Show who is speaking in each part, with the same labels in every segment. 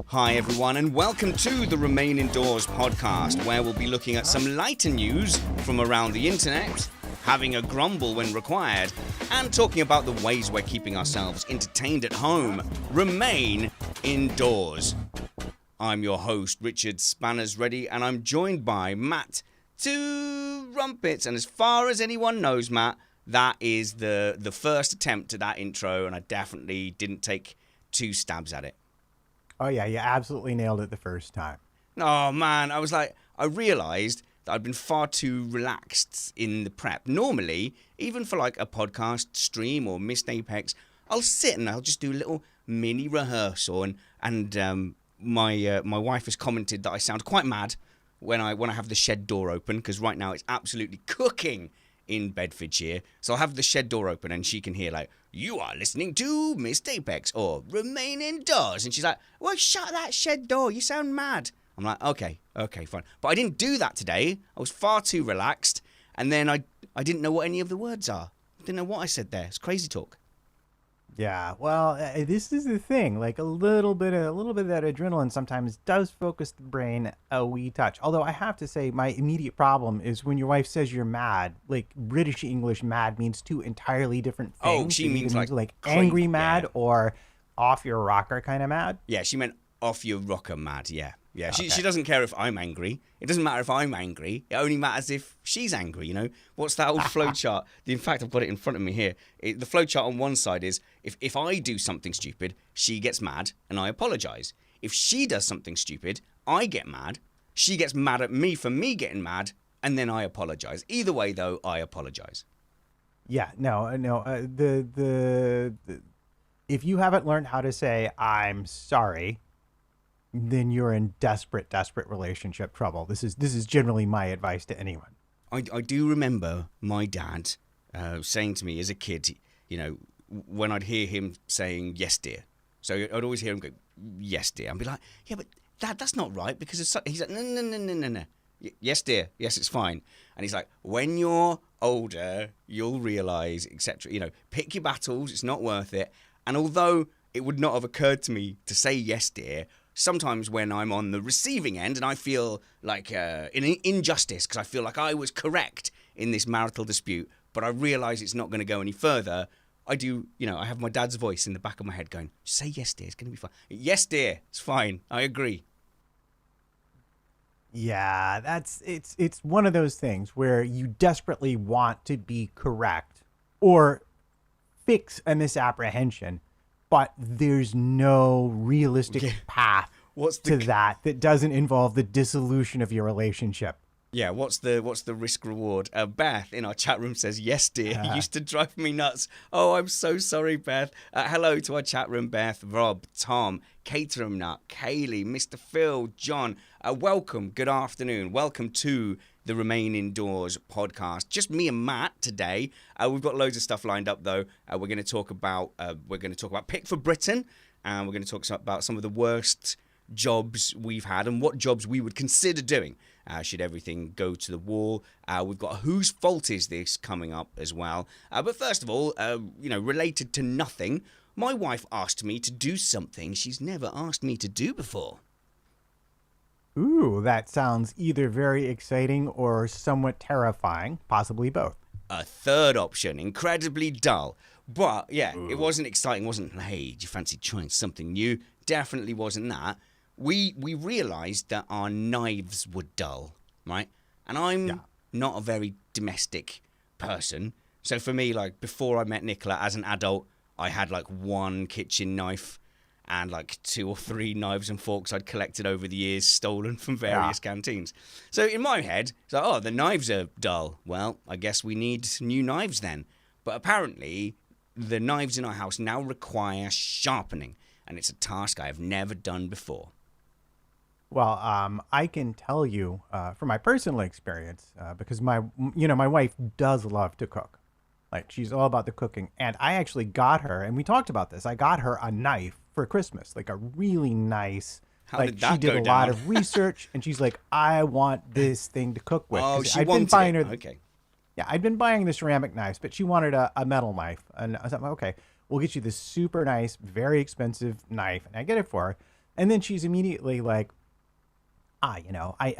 Speaker 1: Hi everyone and welcome to the Remain Indoors podcast, where we'll be looking at some lighter news from around the internet, having a grumble when required, and talking about the ways we're keeping ourselves entertained at home. Remain indoors. I'm your host, Richard Spanners Ready, and I'm joined by Matt Two Rumpets. And as far as anyone knows, Matt, that is the first attempt at that intro, and I definitely didn't take two stabs at it.
Speaker 2: Oh, yeah, you absolutely nailed it the first time.
Speaker 1: Oh, man, I realised that I'd been far too relaxed in the prep. Normally, even for like a podcast stream or Missed Apex, I'll sit and I'll just do a little mini rehearsal. And my wife has commented that I sound quite mad when I have the shed door open, because right now it's absolutely cooking in Bedfordshire. So I'll have the shed door open and she can hear like, "You are listening to Missed Apex," or "Remain Indoors." And she's like, "Well, shut that shed door. You sound mad." I'm like, okay, fine. But I didn't do that today. I was far too relaxed. And then I didn't know what any of the words are. I didn't know what I said there. It's crazy talk.
Speaker 2: Yeah, well, this is the thing. Like a little bit of that adrenaline sometimes does focus the brain a wee touch. Although I have to say, my immediate problem is when your wife says you're mad. Like British English, mad means two entirely different things.
Speaker 1: Oh, she means like
Speaker 2: angry mad or off your rocker kind of mad.
Speaker 1: Yeah, she meant off your rocker mad. Yeah.
Speaker 2: Okay.
Speaker 1: She doesn't care if I'm angry. It doesn't matter if I'm angry. It only matters if she's angry, you know? What's that old flowchart? In fact, I've got it in front of me here. The flowchart on one side is if I do something stupid, she gets mad and I apologise. If she does something stupid, I get mad. She gets mad at me for me getting mad, and then I apologise. Either way, though, I apologise.
Speaker 2: Yeah, no. If you haven't learned how to say "I'm sorry," then you're in desperate relationship trouble. This is generally my advice to anyone.
Speaker 1: I do remember my dad saying to me as a kid, you know, when I'd hear him saying "yes, dear." So I'd always hear him go, "Yes, dear." I'd be like, "Yeah, but Dad, that's not right," because he's like, No. "Yes, dear. Yes, it's fine." And he's like, "When you're older, you'll realise, etc. You know, pick your battles. It's not worth it." And although it would not have occurred to me to say "yes, dear," sometimes when I'm on the receiving end and I feel like an injustice because I feel like I was correct in this marital dispute, but I realise it's not going to go any further, I do, you know, I have my dad's voice in the back of my head going, "Say yes, dear, it's going to be fine." "Yes, dear, it's fine. I agree."
Speaker 2: Yeah, it's one of those things where you desperately want to be correct or fix a misapprehension, but there's no realistic path that doesn't involve the dissolution of your relationship.
Speaker 1: Yeah, what's the risk reward? Beth in our chat room says, "Yes, dear, he used to drive me nuts." Oh, I'm so sorry, Beth. Hello to our chat room, Beth, Rob, Tom, Caterham Nut, Kaylee, Mr. Phil, John. Welcome, good afternoon. Welcome to the Remain Indoors podcast. Just me and Matt today. We've got loads of stuff lined up though. We're going to talk about Pick for Britain, and we're going to talk about some of the worst jobs we've had and what jobs we would consider doing should everything go to the wall. We've got Whose Fault Is This coming up as well. But first of all, related to nothing, my wife asked me to do something she's never asked me to do before.
Speaker 2: Ooh, that sounds either very exciting or somewhat terrifying, possibly both.
Speaker 1: A third option, incredibly dull. But yeah, It wasn't exciting, wasn't, "Hey, do you fancy trying something new?" Definitely wasn't that. We realised that our knives were dull, right? And I'm not a very domestic person. So for me, like before I met Nicola as an adult, I had like one kitchen knife and like 2 or 3 knives and forks I'd collected over the years, stolen from various canteens. So in my head, it's like, oh, the knives are dull. Well, I guess we need new knives then. But apparently, the knives in our house now require sharpening, and it's a task I have never done before.
Speaker 2: Well, I can tell you from my personal experience, because my wife does love to cook. Like she's all about the cooking. And I actually got her, and we talked about this, I got her a knife for Christmas, like a really nice,
Speaker 1: How did that
Speaker 2: she did
Speaker 1: go
Speaker 2: a
Speaker 1: down?
Speaker 2: lot of research and she's like, "I want this thing to cook with."
Speaker 1: Oh,
Speaker 2: 'Cause
Speaker 1: she
Speaker 2: I'd been
Speaker 1: wanted
Speaker 2: buying
Speaker 1: it.
Speaker 2: her,
Speaker 1: Okay.
Speaker 2: Yeah, I'd been buying the ceramic knives, but she wanted a metal knife. And I was like, "Okay, we'll get you this super nice, very expensive knife." And I get it for her. And then she's immediately like, I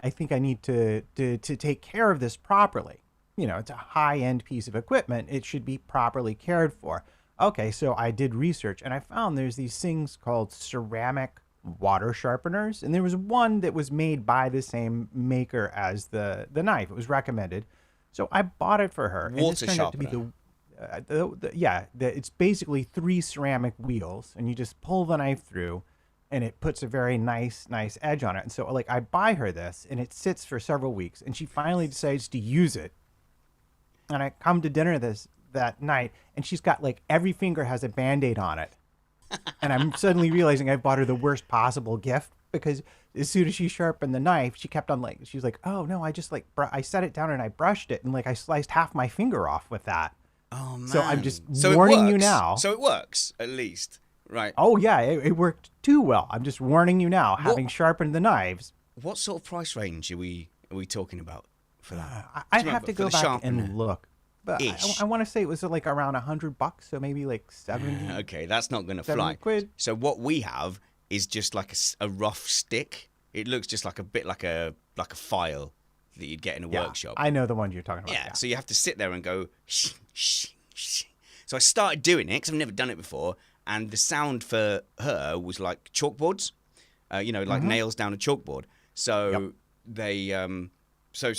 Speaker 2: think I need to take care of this properly. It's a high-end piece of equipment. It should be properly cared for. Okay, so I did research and I found there's these things called ceramic water sharpeners. And there was one that was made by the same maker as the knife. It was recommended. So I bought it for her.
Speaker 1: Water
Speaker 2: and this turned out to be it's basically 3 ceramic wheels, and you just pull the knife through, and it puts a very nice edge on it. And so, like, I buy her this, and it sits for several weeks, and she finally decides to use it. And I come to dinner that night, and she's got, like, every finger has a Band-Aid on it. And I'm suddenly realizing I bought her the worst possible gift, because as soon as she sharpened the knife, she kept on she's like, oh no, I just I set it down and I brushed it, and like I sliced half my finger off with that.
Speaker 1: Oh man!
Speaker 2: So I'm just warning you now.
Speaker 1: So it works at least, right?
Speaker 2: Oh yeah, it worked too well. I'm just warning you now. Having sharpened the knives.
Speaker 1: What sort of price range are we talking about for that?
Speaker 2: I'd have to go back and look. But I want to say it was like around $100, so maybe like 70.
Speaker 1: Okay, that's not going to fly.
Speaker 2: Quid.
Speaker 1: So what we have is just like a rough stick. It looks just like a bit like a file that you'd get in a workshop.
Speaker 2: I know the one you're talking about.
Speaker 1: Yeah, so you have to sit there and go shh, shh, shh. So I started doing it because I've never done it before, and the sound for her was like chalkboards, like nails down a chalkboard. So they so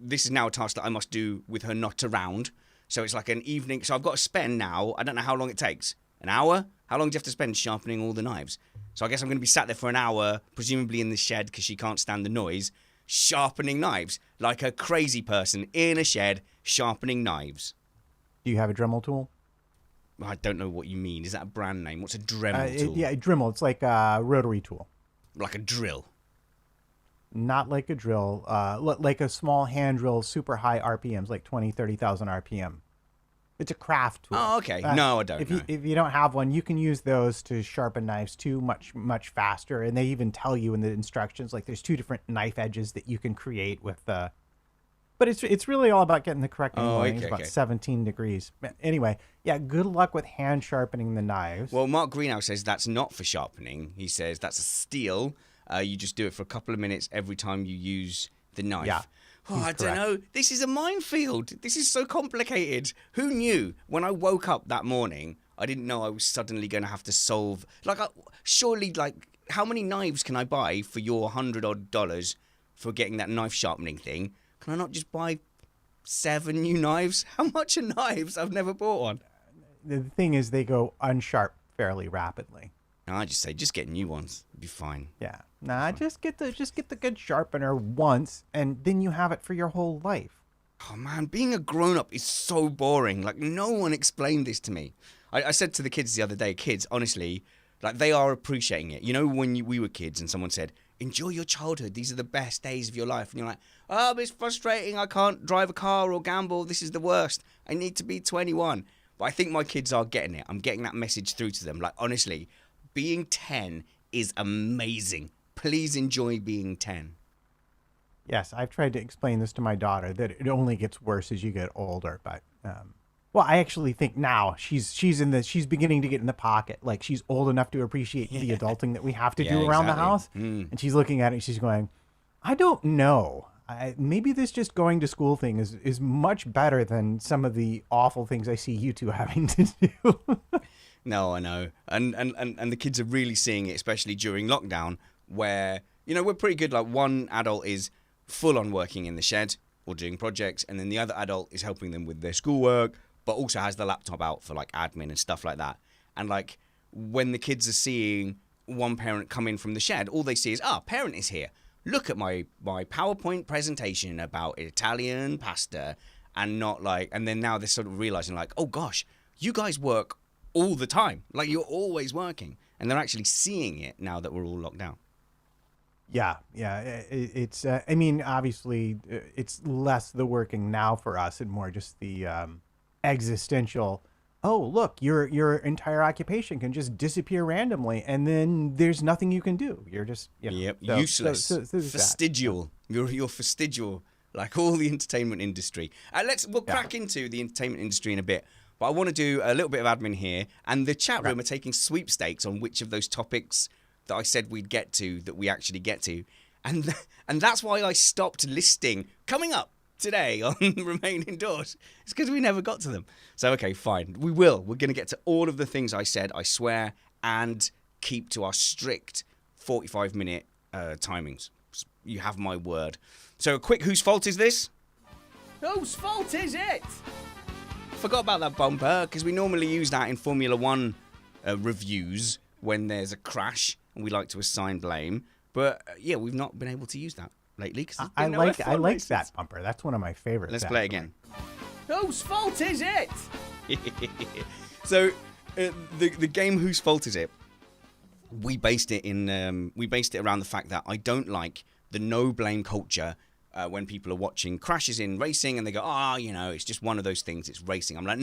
Speaker 1: this is now a task that I must do with her not around. So it's like an evening. So I've got to spend now, I don't know how long it takes. An hour? How long do you have to spend sharpening all the knives? So I guess I'm going to be sat there for an hour, presumably in the shed because she can't stand the noise, sharpening knives like a crazy person in a shed sharpening knives.
Speaker 2: Do you have a Dremel tool?
Speaker 1: I don't know what you mean. Is that a brand name? What's a Dremel tool?
Speaker 2: Yeah, Dremel. It's like a rotary tool.
Speaker 1: Like a drill?
Speaker 2: Not like a drill. Like a small hand drill, super high RPMs, like 20, 30,000 RPM. It's a craft tool.
Speaker 1: Oh, okay. No, I don't know.
Speaker 2: If you don't have one, you can use those to sharpen knives too, much faster. And they even tell you in the instructions, like there's 2 different knife edges that you can create with the. But it's really all about getting the correct angle. It's about 17 degrees. But anyway, yeah, good luck with hand sharpening the knives.
Speaker 1: Well, Mark Greenhouse says that's not for sharpening. He says that's a steal. You just do it for a couple of minutes every time you use the knife.
Speaker 2: Yeah.
Speaker 1: Oh, I don't know. This is a minefield. This is so complicated. Who knew? When I woke up that morning, I didn't know I was suddenly going to have to solve. Surely, how many knives can I buy for your $100 for getting that knife sharpening thing? Can I not just buy 7 new knives? How much are knives? I've never bought one.
Speaker 2: The thing is, they go unsharp fairly rapidly.
Speaker 1: No, I just say, just get new ones. It'll be fine.
Speaker 2: Yeah. Nah, just get the good sharpener once, and then you have it for your whole life.
Speaker 1: Oh man, being a grown-up is so boring. Like, no one explained this to me. I said to the kids the other day, kids, honestly, like, they are appreciating it. You know, when we were kids and someone said, enjoy your childhood, these are the best days of your life. And you're like, oh, but it's frustrating, I can't drive a car or gamble, this is the worst. I need to be 21. But I think my kids are getting it. I'm getting that message through to them. Like, honestly, being 10 is amazing. Please enjoy being 10.
Speaker 2: Yes, I've tried to explain this to my daughter, that it only gets worse as you get older. But, well, I actually think now she's beginning to get in the pocket. Like, she's old enough to appreciate the adulting that we have to do around the house. And she's looking at it and she's going, I don't know. Maybe this just going to school thing is much better than some of the awful things I see you two having to do.
Speaker 1: No, I know. And the kids are really seeing it, especially during lockdown, where, we're pretty good. Like, one adult is full on working in the shed or doing projects, and then the other adult is helping them with their schoolwork, but also has the laptop out for like admin and stuff like that. And like, when the kids are seeing one parent come in from the shed, all they see is, parent is here. Look at my PowerPoint presentation about Italian pasta, and not like, and then now they're sort of realizing like, oh gosh, you guys work all the time. Like, you're always working. And they're actually seeing it now that we're all locked down.
Speaker 2: Yeah. It's, I mean, obviously, it's less the working now for us and more just the existential, oh, look, your entire occupation can just disappear randomly, and then there's nothing you can do. You're just,
Speaker 1: useless. So fastidial. You're fastidial, like all the entertainment industry. We'll crack into the entertainment industry in a bit. But I want to do a little bit of admin here, and the chat room are taking sweepstakes on which of those topics that I said we'd get to that we actually get to. And that's why I stopped listing coming up today on Remain Indoors. It's because we never got to them. So, okay, fine. We will. We're going to get to all of the things I said, I swear, and keep to our strict 45-minute timings. You have my word. So, a quick whose fault is this? Whose fault is it? Forgot about that bumper because we normally use that in Formula One reviews when there's a crash and we like to assign blame. But yeah, we've not been able to use that lately. Cause
Speaker 2: I like that bumper. That's one of my favorites.
Speaker 1: Let's play it again. Whose fault is it? So the game Whose Fault Is It? We based it around the fact that I don't like the no blame culture. When people are watching crashes in racing and they go, it's just one of those things, it's racing. I'm like,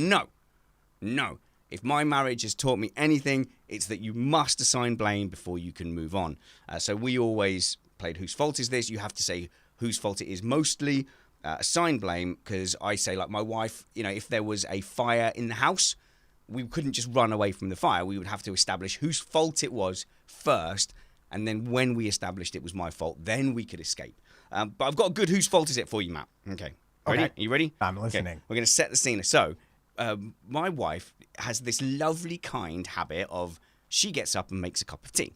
Speaker 1: no. If my marriage has taught me anything, it's that you must assign blame before you can move on. So we always played Whose Fault Is This? You have to say whose fault it is mostly, assign blame, because I say, like my wife, if there was a fire in the house, we couldn't just run away from the fire. We would have to establish whose fault it was first, and then when we established it was my fault, then we could escape. But I've got a good whose fault is it for you, Matt. Okay. Ready?
Speaker 2: Okay.
Speaker 1: Are you ready?
Speaker 2: I'm listening.
Speaker 1: Okay. We're going to set the scene. So, my wife has this lovely kind habit of she gets up and makes a cup of tea.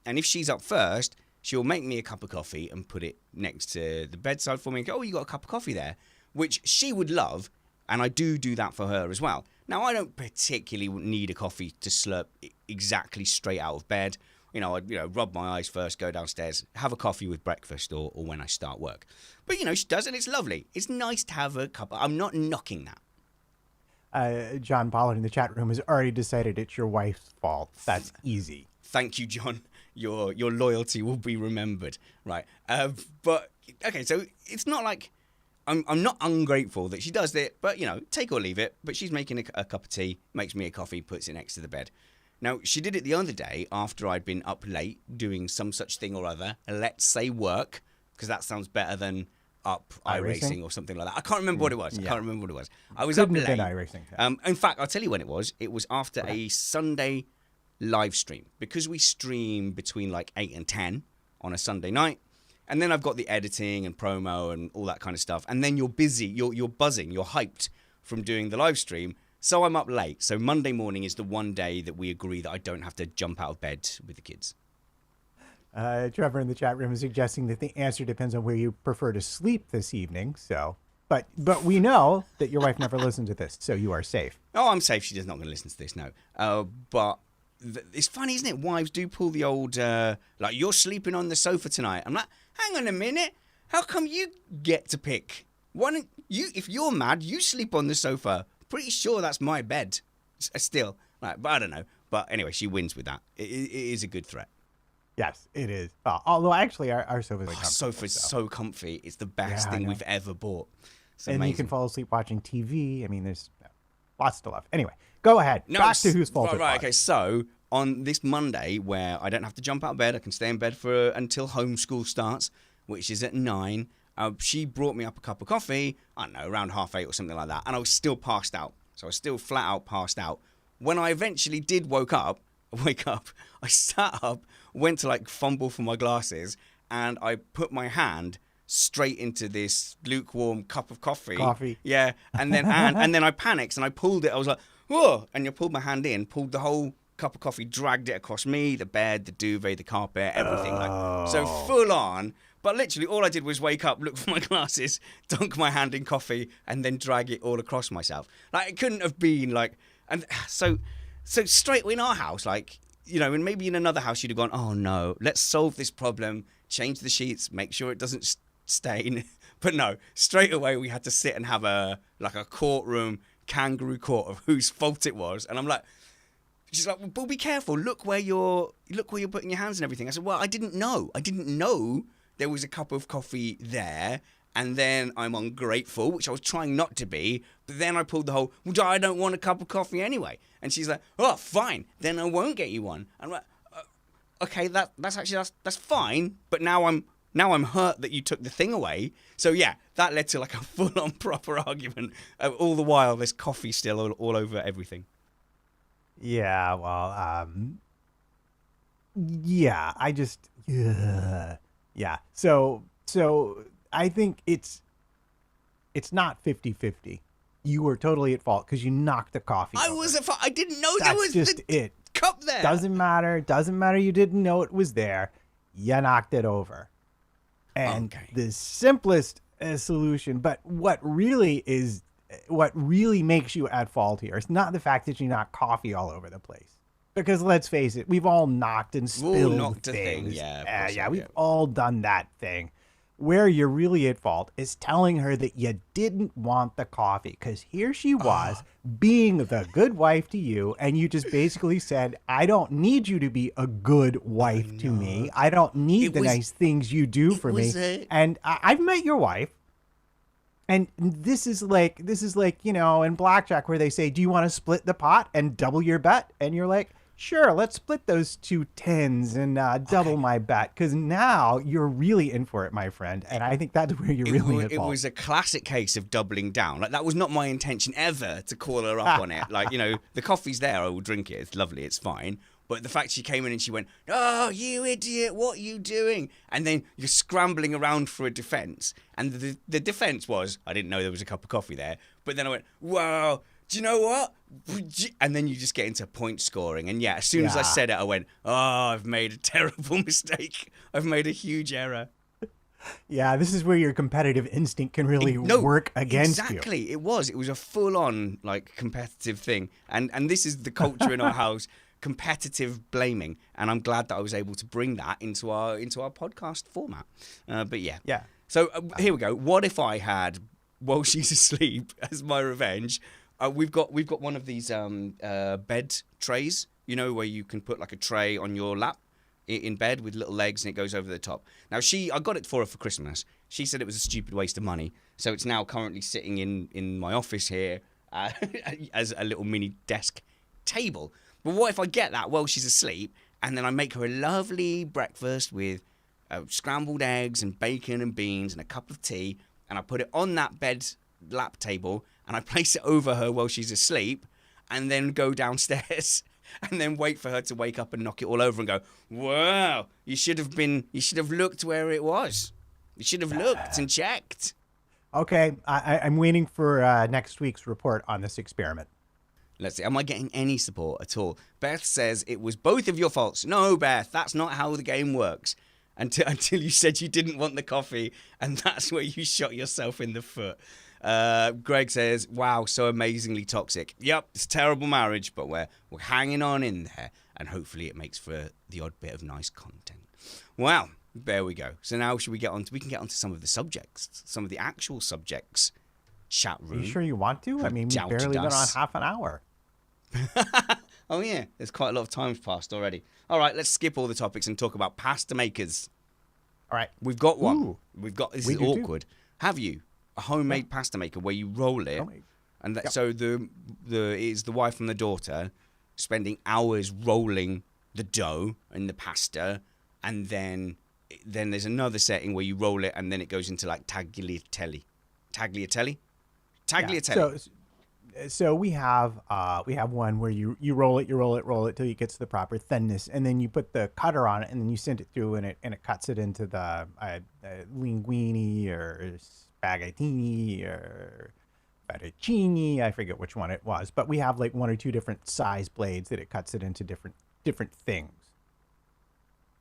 Speaker 1: And if she's up first, she'll make me a cup of coffee and put it next to the bedside for me and go, you got a cup of coffee there, which she would love. And I do that for her as well. Now, I don't particularly need a coffee to slurp exactly straight out of bed. I'd rub my eyes first, go downstairs, have a coffee with breakfast or when I start work. But, she does, and it's lovely. It's nice to have a cup. I'm not knocking that.
Speaker 2: John Pollard in the chat room has already decided it's your wife's fault. That's easy.
Speaker 1: Thank you, John. Your loyalty will be remembered. Right. But, okay, so it's not like I'm not ungrateful that she does it, but, take or leave it. But she's making a cup of tea, makes me a coffee, puts it next to the bed. Now, she did it the other day after I'd been up late doing some such thing or other. Let's say work, because that sounds better than up iRacing or something like that. I can't remember what it was.
Speaker 2: Yeah.
Speaker 1: I was up late.
Speaker 2: iRacing. Yeah.
Speaker 1: In fact, I'll tell you when it was. It was after a Sunday live stream. Because we stream between like 8 and 10 on a Sunday night. And then I've got the editing and promo and all that kind of stuff. And then you're busy. You're buzzing. You're hyped from doing the live stream. So I'm up late. So Monday morning is the one day that we agree that I don't have to jump out of bed with the kids.
Speaker 2: Trevor in the chat room is suggesting that the answer depends on where you prefer to sleep this evening. So, but we know that your wife never listened to this, so you are safe.
Speaker 1: Oh, I'm safe. She's not going to listen to this, no. But it's funny, isn't it? Wives do pull the old, like, you're sleeping on the sofa tonight. I'm like, hang on a minute. How come you get to pick? Why don't you, if you're mad, you sleep on the sofa. Pretty sure that's my bed still. Right, but I don't know. But anyway, she wins with that. It is a good threat.
Speaker 2: Yes, it is. Although actually our sofa's comfy.
Speaker 1: Sofa's so comfy. It's the best thing we've ever bought. It's
Speaker 2: and
Speaker 1: amazing.
Speaker 2: You can fall asleep watching TV. I mean, there's lots to love. Anyway, go ahead. Back to whose fault it was.
Speaker 1: Right, okay. So on this Monday where I don't have to jump out of bed, I can stay in bed until homeschool starts, which is at 9. She brought me up a cup of coffee, I don't know, around 8:30 or something like that, and I was still passed out. So I was still flat out passed out. When I eventually did wake up, I sat up, went to like fumble for my glasses, and I put my hand straight into this lukewarm cup of coffee. Yeah, and then and then I panicked and I pulled it. I was like, whoa! And I pulled my hand in, pulled the whole cup of coffee, dragged it across me, the bed, the duvet, the carpet, everything. So full on. But literally all I did was wake up, look for my glasses, dunk my hand in coffee, and then drag it all across myself. Like, it couldn't have been like... And so straight in our house, like, and maybe in another house you'd have gone, oh no, let's solve this problem, change the sheets, make sure it doesn't stain. But no, straight away we had to sit and have a courtroom, kangaroo court of whose fault it was. And I'm like... She's like, well, be careful. Look where you're putting your hands and everything. I said, well, I didn't know there was a cup of coffee there, and then I'm ungrateful, which I was trying not to be, but then I pulled the whole, well, I don't want a cup of coffee anyway. And she's like, oh, fine, then I won't get you one. I'm like, okay, that's fine, but now I'm hurt that you took the thing away. So yeah, that led to like a full-on proper argument. All the while, there's coffee still all over everything.
Speaker 2: Yeah, well, Yeah, I just yeah. So I think it's not 50-50. You were totally at fault because you knocked the coffee
Speaker 1: I
Speaker 2: over.
Speaker 1: was I didn't know there
Speaker 2: That's
Speaker 1: was
Speaker 2: just
Speaker 1: the
Speaker 2: it.
Speaker 1: cup there.
Speaker 2: Doesn't matter. Doesn't matter. You didn't know it was there. You knocked it over. And
Speaker 1: Okay.
Speaker 2: the simplest solution, but what really makes you at fault here is not the fact that you knock coffee all over the place. Because let's face it, we've all knocked and spilled
Speaker 1: knocked a thing.
Speaker 2: things.
Speaker 1: Yeah, of course
Speaker 2: Yeah,
Speaker 1: we
Speaker 2: we've
Speaker 1: have.
Speaker 2: all done that thing. Where you're really at fault is telling her that you didn't want the coffee because here she was being the good wife to you, and you just basically said, I don't need you to be a good wife to me. I don't need
Speaker 1: It
Speaker 2: the
Speaker 1: was-
Speaker 2: nice things you do for me.
Speaker 1: was a-
Speaker 2: And I've met your wife. And this is like in blackjack where they say, do you want to split the pot and double your bet? And you're like, sure, let's split those 2 tens and double my bet, because now you're really in for it, my friend. And I think that's where you're really at
Speaker 1: It
Speaker 2: fault.
Speaker 1: was a classic case of doubling down. Like, that was not my intention ever to call her up on it. Like, the coffee's there, I will drink it. It's lovely, it's fine. But the fact she came in and she went, "Oh, you idiot, what are you doing?" And then you're scrambling around for a defense. And the defense was, I didn't know there was a cup of coffee there. But then I went, "Wow, do you know what?" And then you just get into point scoring. And yeah, as soon as I
Speaker 2: Yeah.
Speaker 1: said it, I went, "Oh, I've made a terrible mistake. I've made a huge error."
Speaker 2: Yeah, this is where your competitive instinct can really work against you.
Speaker 1: Exactly. It was a full-on like competitive thing, and this is the culture in our house: competitive blaming. And I'm glad that I was able to bring that into our podcast format. But yeah,
Speaker 2: Yeah.
Speaker 1: So here we go. What if I had, while she's asleep, as my revenge? We've got one of these bed trays, where you can put like a tray on your lap in bed with little legs and it goes over the top. Now I got it for her for Christmas. She said it was a stupid waste of money, so it's now currently sitting in my office here as a little mini desk table. But what if I get that while she's asleep, and then I make her a lovely breakfast with scrambled eggs and bacon and beans and a cup of tea, and I put it on that bed lap table and I place it over her while she's asleep, and then go downstairs and then wait for her to wake up and knock it all over and go, "Wow, you should have looked where it was. You should have looked and checked."
Speaker 2: Okay, I'm waiting for next week's report on this experiment.
Speaker 1: Let's see, am I getting any support at all? Beth says it was both of your faults. No, Beth, that's not how the game works. Until you said you didn't want the coffee, and that's where you shot yourself in the foot. Greg says, "Wow, so amazingly toxic." Yep, it's a terrible marriage, but we're hanging on in there, and hopefully it makes for the odd bit of nice content. Wow, there we go. So now we can get onto some of the subjects, some of the actual subjects. Chat
Speaker 2: Are
Speaker 1: room.
Speaker 2: you sure you want to? I mean, we've
Speaker 1: doubted
Speaker 2: barely been on
Speaker 1: us.
Speaker 2: half an hour.
Speaker 1: Oh yeah, there's quite a lot of time passed already. All right, let's skip all the topics and talk about pasta makers.
Speaker 2: All right.
Speaker 1: We've got one.
Speaker 2: Ooh.
Speaker 1: This
Speaker 2: We
Speaker 1: is
Speaker 2: do too.
Speaker 1: awkward. Have you a homemade pasta maker where you roll it,
Speaker 2: Homemade.
Speaker 1: and
Speaker 2: Yep.
Speaker 1: so it's the wife and the daughter spending hours rolling the dough and the pasta, and then there's another setting where you roll it and then it goes into like tagliatelle. Tagliatelle.
Speaker 2: Yeah. So we have one where you roll it till you get to the proper thinness, and then you put the cutter on it, and then you send it through, and it cuts it into the linguine or spaghettini or fettuccine. I forget which one it was, but we have like 1 or 2 different size blades that it cuts it into different things.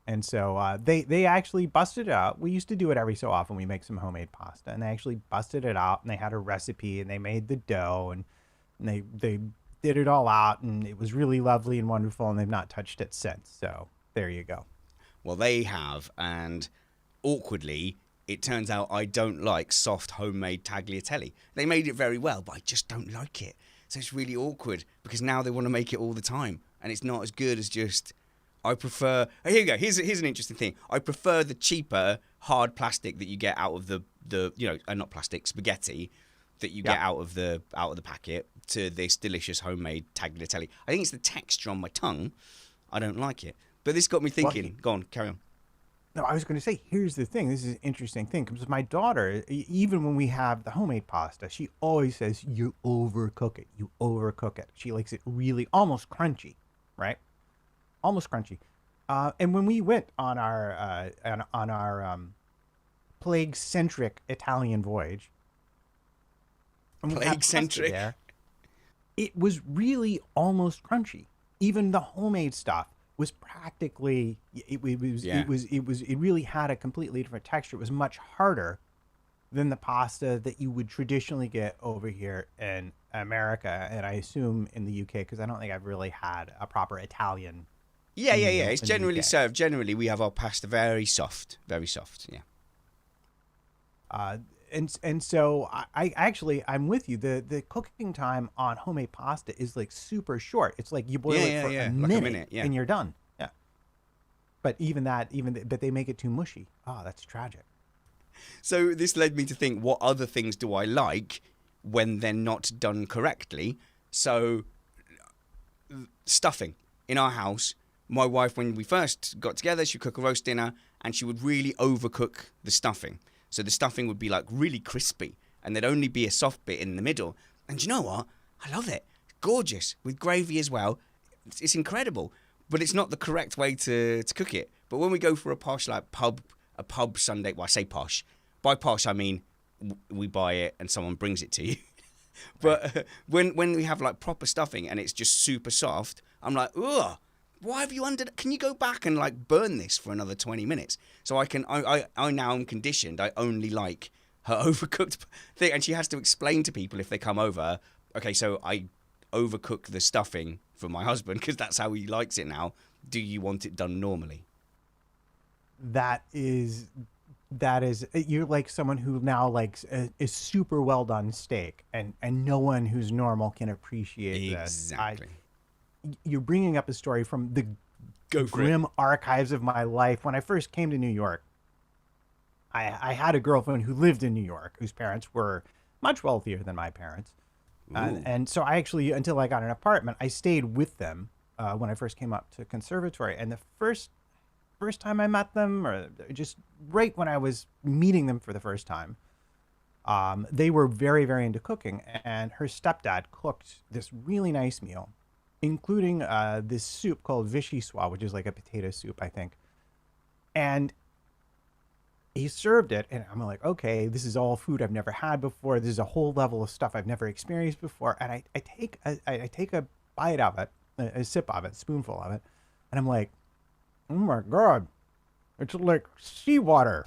Speaker 2: And so they actually busted it out. We used to do it every so often. We make some homemade pasta, and they actually busted it out, and they had a recipe, and they made the dough, and they did it all out, and it was really lovely and wonderful, and they've not touched it since. So there you go.
Speaker 1: Well, they have, and awkwardly, it turns out I don't like soft homemade tagliatelle. They made it very well, but I just don't like it. So it's really awkward because now they want to make it all the time, and it's not as good as just. I prefer. Here you go. Here's an interesting thing. I prefer the cheaper hard plastic that you get out of the not plastic, spaghetti that you get out of the packet to this delicious homemade tagliatelle. I think it's the texture on my tongue. I don't like it. But this got me thinking. Go on, carry on.
Speaker 2: No, I was going to say, here's the thing. This is an interesting thing because my daughter, even when we have the homemade pasta, she always says, "You overcook it. You overcook it." She likes it really almost crunchy, right? Almost crunchy. And when we went on our plague-centric Italian voyage, and we had pasta
Speaker 1: Plague-centric?
Speaker 2: there, it was really almost crunchy. Even the homemade stuff was practically
Speaker 1: Yeah.
Speaker 2: it really had a completely different texture. It was much harder than the pasta that you would traditionally get over here in America, and I assume in the UK, because I don't think I've really had a proper Italian
Speaker 1: Yeah.
Speaker 2: meal
Speaker 1: It's
Speaker 2: in the
Speaker 1: generally
Speaker 2: UK.
Speaker 1: served. Generally, we have our pasta very soft. Very soft, yeah.
Speaker 2: And so I actually I'm with you. The cooking time on homemade pasta is like super short. It's like you boil
Speaker 1: Yeah,
Speaker 2: it
Speaker 1: yeah,
Speaker 2: for
Speaker 1: yeah,
Speaker 2: a
Speaker 1: like a
Speaker 2: minute,
Speaker 1: minute, yeah.
Speaker 2: and you're done. Yeah. But but they make it too mushy. Oh, that's tragic.
Speaker 1: So this led me to think, what other things do I like when they're not done correctly? So stuffing in our house. My wife, when we first got together, she'd cook a roast dinner and she would really overcook the stuffing. So the stuffing would be like really crispy and there'd only be a soft bit in the middle. And you know what? I love it. Gorgeous with gravy as well. It's incredible, but it's not the correct way to cook it. But when we go for a posh like a pub Sunday, well, I say posh. By posh, I mean we buy it and someone brings it to you. But when we have like proper stuffing and it's just super soft, I'm like, ugh. Why have you can you go back and like burn this for another 20 minutes? So I now am conditioned. I only like her overcooked thing. And she has to explain to people if they come over, okay, so I overcook the stuffing for my husband because that's how he likes it now. Do you want it done normally?
Speaker 2: That is you're like someone who now likes a super well done steak, and no one who's normal can appreciate this.
Speaker 1: Exactly.
Speaker 2: You're bringing up a story from the
Speaker 1: Go for it.
Speaker 2: grim archives of my life. When I first came to New York, I had a girlfriend who lived in New York, whose parents were much wealthier than my parents. And so I actually, until I got an apartment, I stayed with them when I first came up to conservatory. And the first time I met them, or just right when I was meeting them for the first time, they were very, very into cooking. And her stepdad cooked this really nice meal, including this soup called vichyssoise, which is like a potato soup, I think. And he served it, and I'm like, okay, this is all food I've never had before. This is a whole level of stuff I've never experienced before. And I take a bite of it, a sip of it, spoonful of it, and I'm like, oh my God, it's like seawater,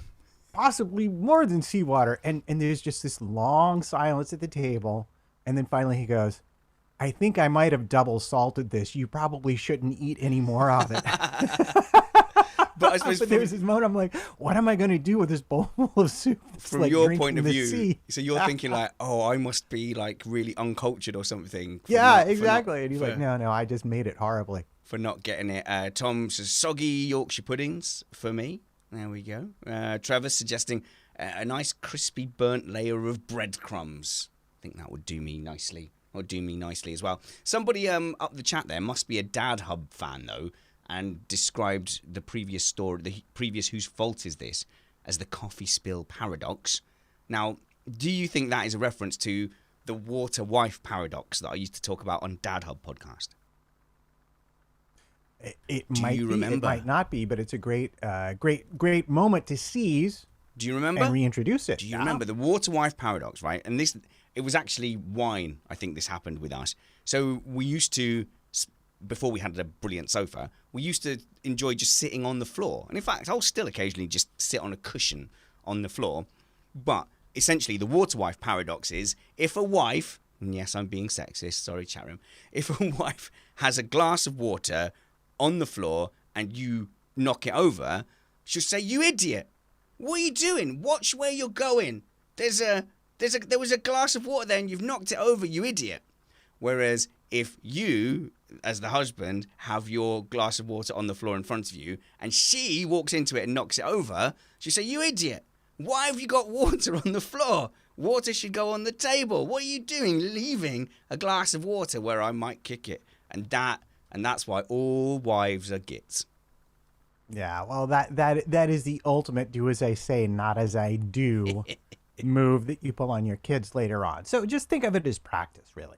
Speaker 2: possibly more than seawater. And there's just this long silence at the table. And then finally he goes, I think I might have double salted this. You probably shouldn't eat any more of it.
Speaker 1: But I suppose
Speaker 2: But there was this moment I'm like, what am I going to do with this bowl of soup? It's
Speaker 1: from
Speaker 2: like
Speaker 1: your
Speaker 2: drinking
Speaker 1: point of
Speaker 2: the
Speaker 1: view,
Speaker 2: sea.
Speaker 1: so you're thinking like, oh, I must be like really uncultured or something.
Speaker 2: Yeah, exactly. And he's like, no, I just made it horribly.
Speaker 1: For not getting it. Tom says soggy Yorkshire puddings for me. There we go. Trevor suggesting a nice crispy burnt layer of breadcrumbs. I think that would do me nicely. Or do me nicely as well. Somebody up the chat there must be a Dad Hub fan though, and described the previous story, the previous Whose Fault Is This, as the coffee spill paradox. Now, do you think that is a reference to the water wife paradox that I used to talk about on Dad Hub podcast?
Speaker 2: It
Speaker 1: Do
Speaker 2: might
Speaker 1: you
Speaker 2: be,
Speaker 1: remember?
Speaker 2: it might not be, but it's a great moment to seize
Speaker 1: Do you remember?
Speaker 2: and reintroduce it.
Speaker 1: Do you remember the water wife paradox, right? And it was actually wine. I think this happened with us. So we used to, before we had a brilliant sofa, we used to enjoy just sitting on the floor. And in fact, I'll still occasionally just sit on a cushion on the floor. But essentially, the water wife paradox is if a wife, and yes, I'm being sexist, sorry, chat room, if a wife has a glass of water on the floor and you knock it over, she'll say, "You idiot. What are you doing? Watch where you're going. There was a glass of water there and you've knocked it over, you idiot." Whereas if you, as the husband, have your glass of water on the floor in front of you and she walks into it and knocks it over, she'll say, "You idiot. Why have you got water on the floor? Water should go on the table. What are you doing leaving a glass of water where I might kick it?" And that's why all wives are gits.
Speaker 2: Yeah, well, that is the ultimate do as I say, not as I do move that you pull on your kids later on. So just think of it as practice, really.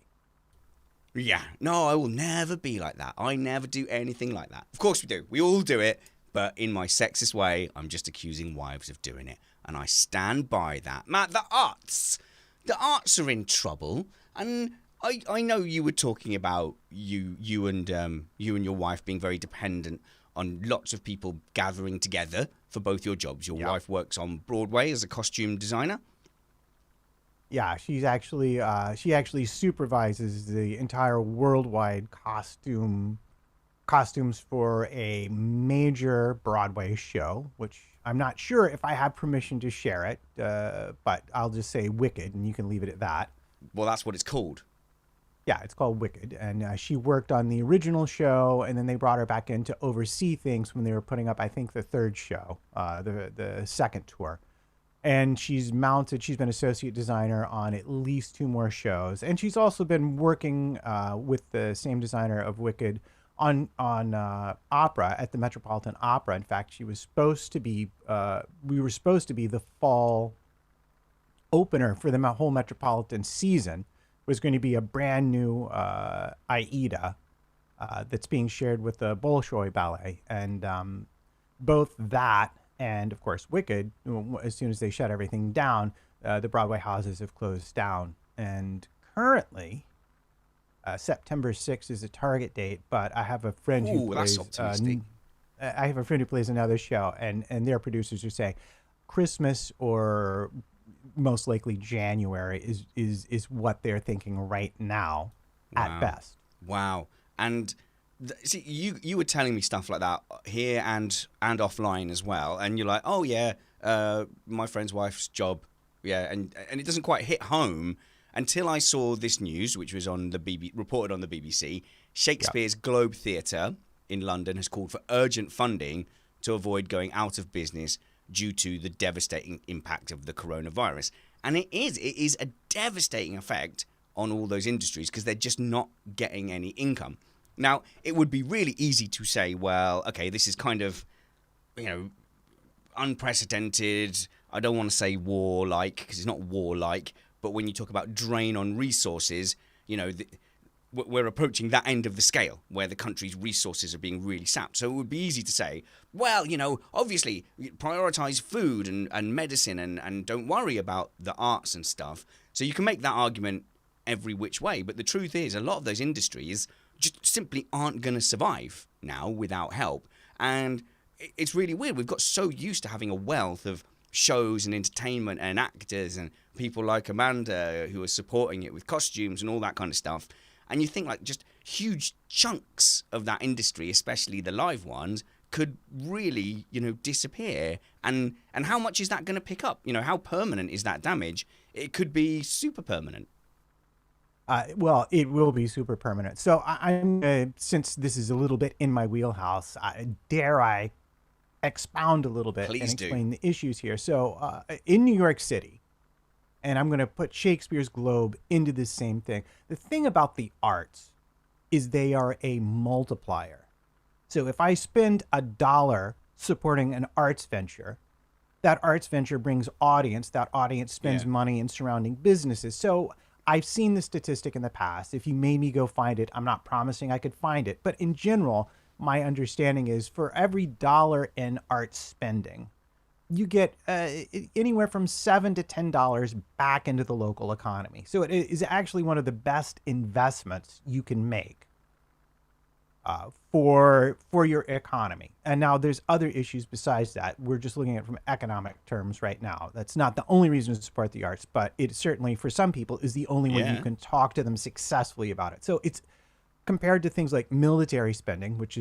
Speaker 1: Yeah, no, I will never be like that. I never do anything like that. Of course we do. We all do it. But in my sexist way, I'm just accusing wives of doing it. And I stand by that. Matt, the arts are in trouble. And I know you were talking about you and your wife being very dependent on lots of people gathering together for both your jobs. Your wife works on Broadway as a costume designer.
Speaker 2: Yeah, she actually supervises the entire worldwide costumes for a major Broadway show, which I'm not sure if I have permission to share it, but I'll just say Wicked, and you can leave it at that.
Speaker 1: Well, that's what it's called.
Speaker 2: Yeah, it's called Wicked, and she worked on the original show, and then they brought her back in to oversee things when they were putting up, I think, the third show, the second tour. And she's been associate designer on at least 2 more shows, and she's also been working with the same designer of Wicked on opera at the Metropolitan Opera. In fact, she was supposed to be we were supposed to be the fall opener for the whole Metropolitan season. Was going to be a brand new Aida that's being shared with the Bolshoi Ballet, and both that and of course Wicked, as soon as they shut everything down, the Broadway houses have closed down, and currently September 6th is a target date, but I have a friend who plays. I have a friend who plays another show, and their producers are saying Christmas or most likely January is what they're thinking right now, at best.
Speaker 1: Wow. And see, you were telling me stuff like that here and offline as well, and you're like, oh yeah, my friend's wife's job, yeah, and it doesn't quite hit home until I saw this news, which was on reported on the BBC. Shakespeare's Globe Theatre in London has called for urgent funding to avoid going out of business due to the devastating impact of the coronavirus. And it is a devastating effect on all those industries because they're just not getting any income. Now, it would be really easy to say, well, okay, this is kind of, unprecedented. I don't want to say warlike because it's not warlike, but when you talk about drain on resources, we're approaching that end of the scale where the country's resources are being really sapped. So it would be easy to say, well, obviously prioritize food and medicine and don't worry about the arts and stuff. So you can make that argument every which way. But the truth is a lot of those industries just simply aren't going to survive now without help. And it's really weird. We've got so used to having a wealth of shows and entertainment and actors and people like Amanda who are supporting it with costumes and all that kind of stuff. And you think like just huge chunks of that industry, especially the live ones, could really, disappear. And how much is that going to pick up? How permanent is that damage? It could be super permanent.
Speaker 2: Well, it will be super permanent. So I'm since this is a little bit in my wheelhouse, dare I expound a little bit and explain the issues here. So in New York City, and I'm going to put Shakespeare's Globe into the same thing. The thing about the arts is they are a multiplier. So if I spend $1 supporting an arts venture, that arts venture brings audience. That audience spends money in surrounding businesses. So I've seen the statistic in the past. If you made me go find it, I'm not promising I could find it. But in general, my understanding is for every $1 in arts spending, you get anywhere from $7 to $10 back into the local economy. So it is actually one of the best investments you can make for your economy. And now there's other issues besides that. We're just looking at it from economic terms right now. That's not the only reason to support the arts, but it certainly for some people is the only way you can talk to them successfully about it. So it's compared to things like military spending, which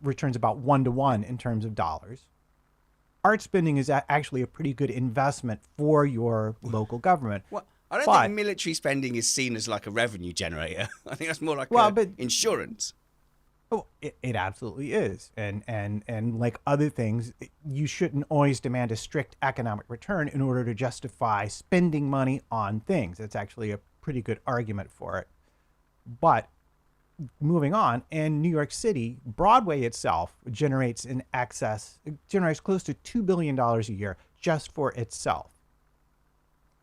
Speaker 2: returns about 1-to-1 in terms of dollars. Art spending is actually a pretty good investment for your local government.
Speaker 1: Well, I don't think military spending is seen as like a revenue generator. I think that's more like insurance.
Speaker 2: Oh, it absolutely is. And like other things, you shouldn't always demand a strict economic return in order to justify spending money on things. It's actually a pretty good argument for it. But moving on, in New York City, Broadway itself generates close to $2 billion a year just for itself.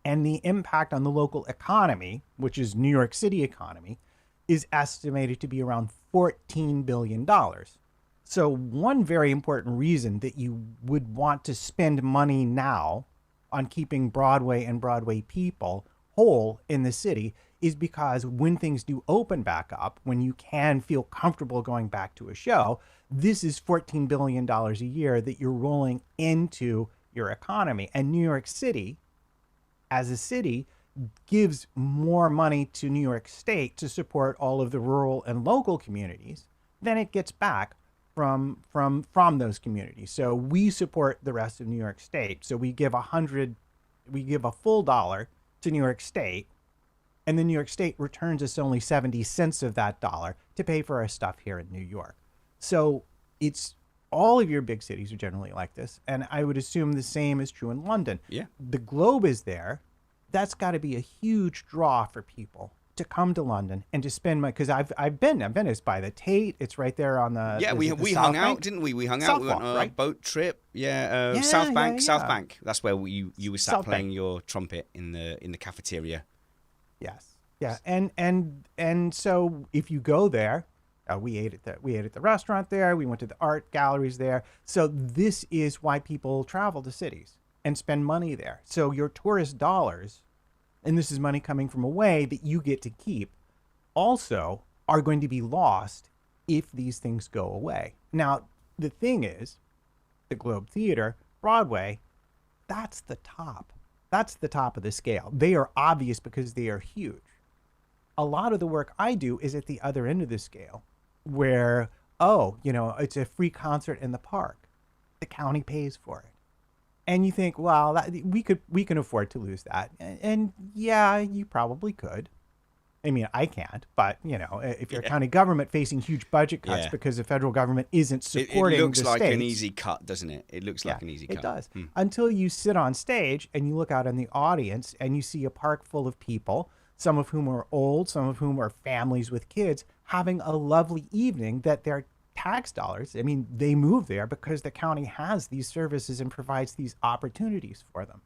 Speaker 2: And the impact on the local economy, which is New York City economy, is estimated to be around $14 billion. So one very important reason that you would want to spend money now on keeping Broadway and Broadway people whole in the city is because when things do open back up, when you can feel comfortable going back to a show, this is $14 billion a year that you're rolling into your economy. And New York City, as a city, gives more money to New York State to support all of the rural and local communities than it gets back from those communities. So we support the rest of New York State. So we give a full dollar to New York State, and then New York State returns us only 70 cents of that dollar to pay for our stuff here in New York. So it's all of your big cities are generally like this, and I would assume the same is true in London.
Speaker 1: Yeah.
Speaker 2: The Globe is there. That's got to be a huge draw for people to come to London and to spend money, because I've been it's by the Tate. It's right there on the
Speaker 1: we
Speaker 2: South
Speaker 1: hung out,
Speaker 2: Bank?
Speaker 1: didn't we? We hung
Speaker 2: South
Speaker 1: out. We went
Speaker 2: Bank,
Speaker 1: on a
Speaker 2: right?
Speaker 1: boat trip.
Speaker 2: Yeah,
Speaker 1: South Bank.
Speaker 2: yeah,
Speaker 1: South
Speaker 2: yeah.
Speaker 1: Bank. That's where you were sat
Speaker 2: South
Speaker 1: playing
Speaker 2: Bank.
Speaker 1: your trumpet in the cafeteria.
Speaker 2: Yes. Yeah. And so if you go there, we ate at the restaurant there. We went to the art galleries there. So this is why people travel to cities and spend money there. So your tourist dollars, and this is money coming from away that you get to keep, also are going to be lost if these things go away. Now, the thing is, the Globe Theater, Broadway, that's the top. That's the top of the scale. They are obvious because they are huge. A lot of the work I do is at the other end of the scale, where, it's a free concert in the park. The county pays for it. And you think, well, we can afford to lose that. And yeah, you probably could. I mean, I can't, but if you're a county government facing huge budget cuts because the federal government isn't supporting
Speaker 1: it looks
Speaker 2: the
Speaker 1: like
Speaker 2: states,
Speaker 1: an easy cut, doesn't it? It looks like an easy cut.
Speaker 2: It does. Until you sit on stage and you look out in the audience and you see a park full of people, some of whom are old, some of whom are families with kids, having a lovely evening that their tax dollars, I mean, they move there because the county has these services and provides these opportunities for them.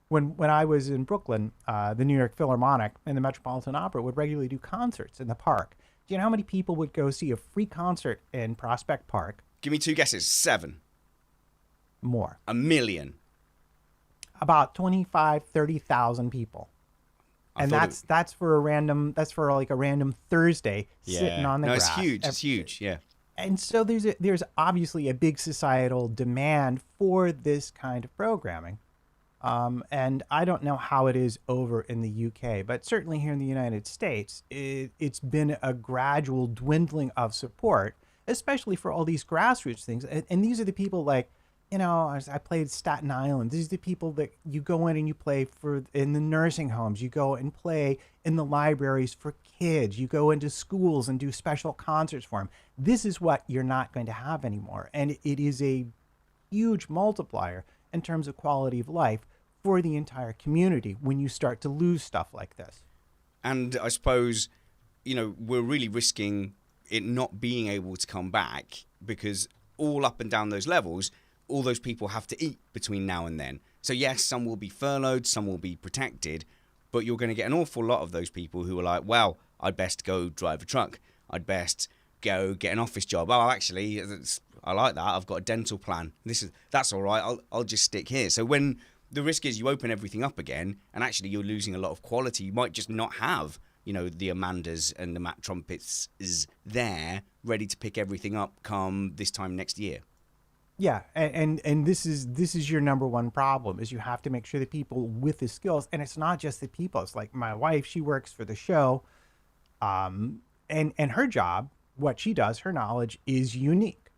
Speaker 2: When I was in Brooklyn, the New York Philharmonic and the Metropolitan Opera would regularly do concerts in the park. Do you know how many people would go see a free concert in Prospect Park?
Speaker 1: Give me 2 guesses. 7.
Speaker 2: More.
Speaker 1: 1 million.
Speaker 2: About 25, 30,000 people. And that's for a random Thursday sitting on the grass.
Speaker 1: No, it's huge. It's huge. Yeah.
Speaker 2: And so there's obviously a big societal demand for this kind of programming. And I don't know how it is over in the UK, but certainly here in the United States, it's been a gradual dwindling of support, especially for all these grassroots things. And these are the people like, I played Staten Island. These are the people that you go in and you play for in the nursing homes. You go and play in the libraries for kids. You go into schools and do special concerts for them. This is what you're not going to have anymore. And it is a huge multiplier in terms of quality of life for the entire community when you start to lose stuff like this.
Speaker 1: And I suppose, we're really risking it not being able to come back because all up and down those levels, all those people have to eat between now and then. So yes, some will be furloughed, some will be protected, but you're going to get an awful lot of those people who are like, well, I'd best go drive a truck. I'd best go get an office job. Oh, actually, I like that. I've got a dental plan. That's all right. I'll just stick here. So when the risk is you open everything up again and actually you're losing a lot of quality, you might just not have, the Amandas and the Matt Trumpets is there ready to pick everything up come this time next year.
Speaker 2: Yeah, and this is your number one problem is you have to make sure that people with the skills, and it's not just the people. It's like my wife, she works for the show, and her job, what she does, her knowledge is unique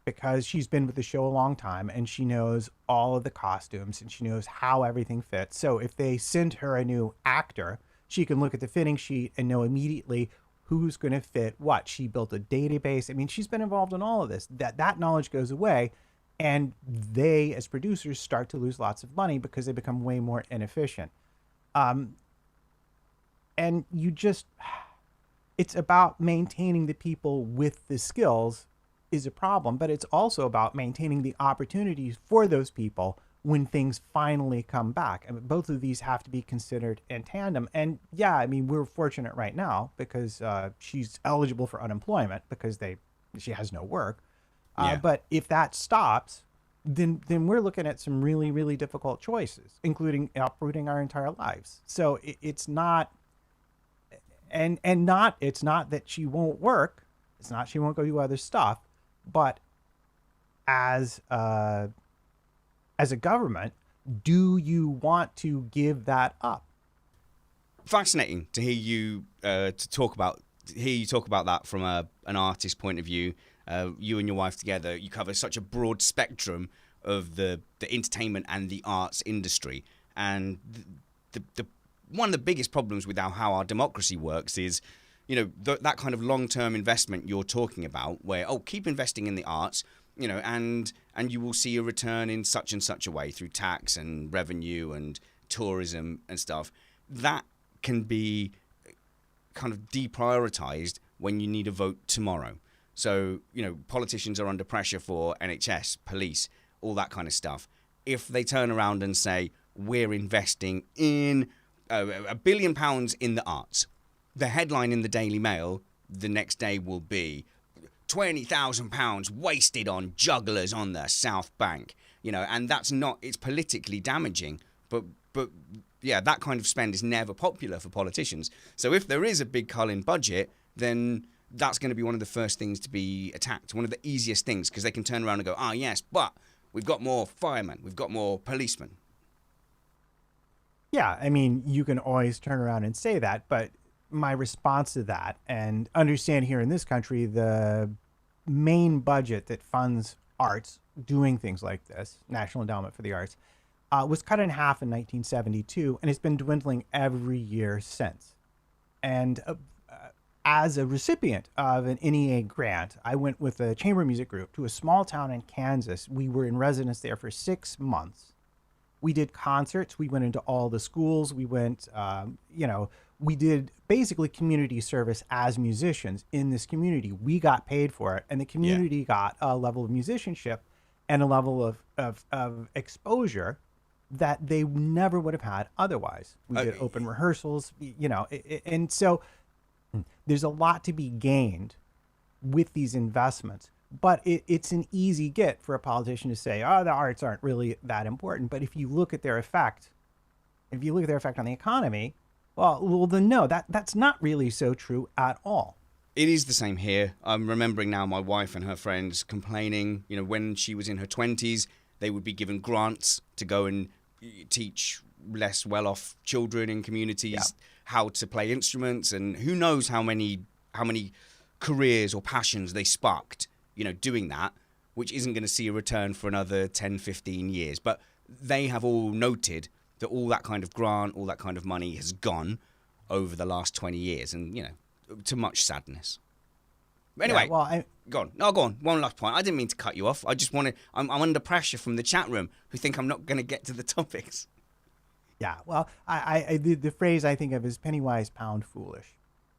Speaker 2: because she's been with the show a long time and she knows all of the costumes and she knows how everything fits. So if they send her a new actor, she can look at the fitting sheet and know immediately who's going to fit what. She built a database. I mean, she's been involved in all of this. That knowledge goes away, and they, as producers, start to lose lots of money because they become way more inefficient. And it's about maintaining the people with the skills is a problem, but it's also about maintaining the opportunities for those people when things finally come back. I mean, both of these have to be considered in tandem. And yeah, I mean, we're fortunate right now because she's eligible for unemployment because she has no work.
Speaker 1: Yeah.
Speaker 2: But if that stops, then we're looking at some really, really difficult choices, including uprooting our entire lives. So it's not, it's not that she won't work. It's not she won't go do other stuff, but as a government, do you want to give that up?
Speaker 1: Fascinating to hear you talk about that from an artist point of view. You and your wife together, you cover such a broad spectrum of the entertainment and the arts industry. And the one of the biggest problems with how our democracy works is, that kind of long-term investment you're talking about, where keep investing in the arts, and you will see a return in such and such a way through tax and revenue and tourism and stuff. That can be kind of deprioritized when you need a vote tomorrow. So, politicians are under pressure for NHS, police, all that kind of stuff. If they turn around and say, we're investing in £1 billion in the arts, the headline in the Daily Mail the next day will be £20,000 wasted on jugglers on the South Bank, and that's not, it's politically damaging, but yeah, that kind of spend is never popular for politicians. So if there is a big cull in budget, then that's going to be one of the first things to be attacked, one of the easiest things, because they can turn around and go, yes, but we've got more firemen, we've got more policemen.
Speaker 2: Yeah, I mean, you can always turn around and say that, but my response to that, and understand here in this country, the main budget that funds arts doing things like this, National Endowment for the Arts, was cut in half in 1972, and it's been dwindling every year since. And as a recipient of an NEA grant, I went with a chamber music group to a small town in Kansas. We were in residence there for 6 months. We did concerts. We went into all the schools. We went, we did basically community service as musicians in this community. We got paid for it, and the community got a level of musicianship and a level of exposure that they never would have had otherwise. We did open rehearsals, and so there's a lot to be gained with these investments. But it's an easy get for a politician to say, the arts aren't really that important. But if you look at their effect, on the economy, well, then no, that's not really so true at all.
Speaker 1: It is the same here. I'm remembering now my wife and her friends complaining, when she was in her 20s, they would be given grants to go and teach less well-off children in communities how to play instruments, and who knows how many careers or passions they sparked, doing that, which isn't going to see a return for another 10, 15 years. But they have all noted that all that kind of grant, all that kind of money has gone over the last 20 years, and, to much sadness. Anyway, go on. No, go on. One last point. I didn't mean to cut you off. I just wanted, I'm under pressure from the chat room who think I'm not going to get to the topics.
Speaker 2: Yeah, well, the phrase I think of is penny wise, pound foolish.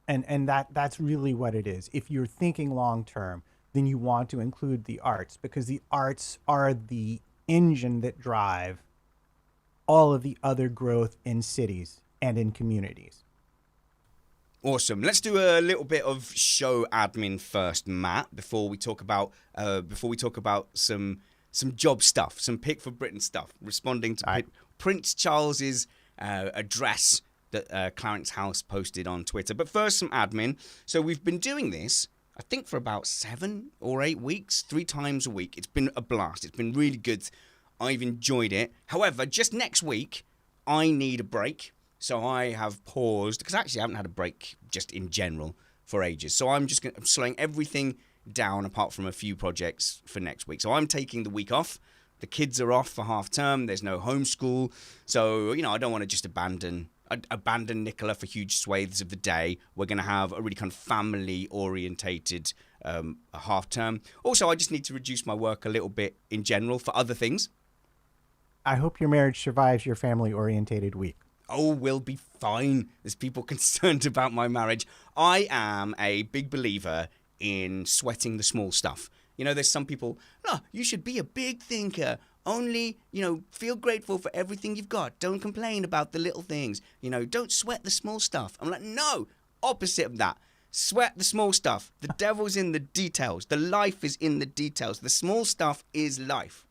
Speaker 2: And that's really what it is. If you're thinking long term, then you want to include the arts, because the arts are the engine that drive all of the other growth in cities and in communities.
Speaker 1: Awesome. Let's do a little bit of show admin first, Matt, before we talk about some job stuff, some Pick for Britain stuff, responding to Prince Charles's address that Clarence House posted on Twitter. But first, some admin. So we've been doing this, I think, for about 7 or 8 weeks, 3 times a week. It's been a blast. It's been really good. I've enjoyed it. However, just next week, I need a break. So I have paused, because actually I haven't had a break just in general for ages. So I'm slowing everything down apart from a few projects for next week. So I'm taking the week off. The kids are off for half term. There's no homeschool. So, I don't want to just abandon Nicola for huge swathes of the day. We're going to have a really kind of family orientated half term. Also, I just need to reduce my work a little bit in general for other things.
Speaker 2: I hope your marriage survives your family orientated week.
Speaker 1: Oh, we'll be fine. There's people concerned about my marriage. I am a big believer in sweating the small stuff. There's some people, No, you should be a big thinker. Only, feel grateful for everything you've got. Don't complain about the little things. Don't sweat the small stuff. I'm like, no, opposite of that. Sweat the small stuff. The devil's in the details. The life is in the details. The small stuff is life.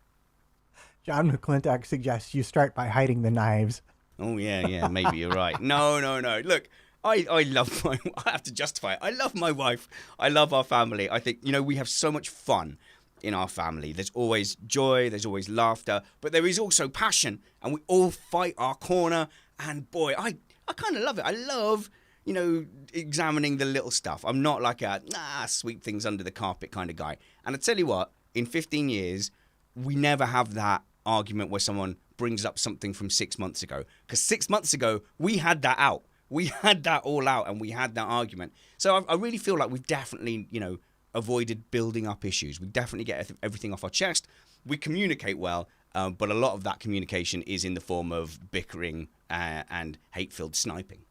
Speaker 2: John McClintock suggests you start by hiding the knives.
Speaker 1: Oh, yeah, maybe you're right. No. Look, I love I have to justify it. I love my wife. I love our family. I think, we have so much fun in our family. There's always joy. There's always laughter. But there is also passion. And we all fight our corner. And boy, I kind of love it. I love, examining the little stuff. I'm not like a, sweep things under the carpet kind of guy. And I tell you what, in 15 years, we never have that argument where someone brings up something from 6 months ago. Because 6 months ago, we had that out. We had that all out and we had that argument. So I really feel like we've definitely, avoided building up issues. We definitely get everything off our chest. We communicate well, but a lot of that communication is in the form of bickering and hate-filled sniping.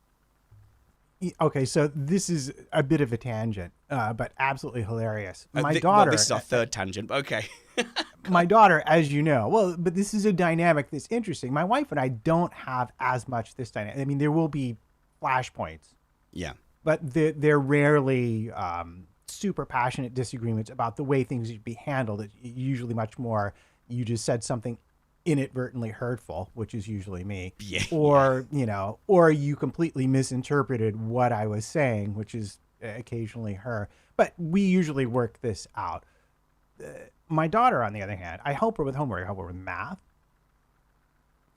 Speaker 2: Okay, so this is a bit of a tangent, but absolutely hilarious. My daughter...
Speaker 1: This is our third tangent, but okay.
Speaker 2: My daughter, as you know, but this is a dynamic that's interesting. My wife and I don't have as much this dynamic. I mean, there will be flashpoints.
Speaker 1: Yeah.
Speaker 2: But they're rarely super passionate disagreements about the way things should be handled. It's usually much more, you just said something inadvertently hurtful, which is usually me.
Speaker 1: Yeah.
Speaker 2: Or, or you completely misinterpreted what I was saying, which is occasionally her. But we usually work this out. My daughter, on the other hand, I help her with homework. I help her with math.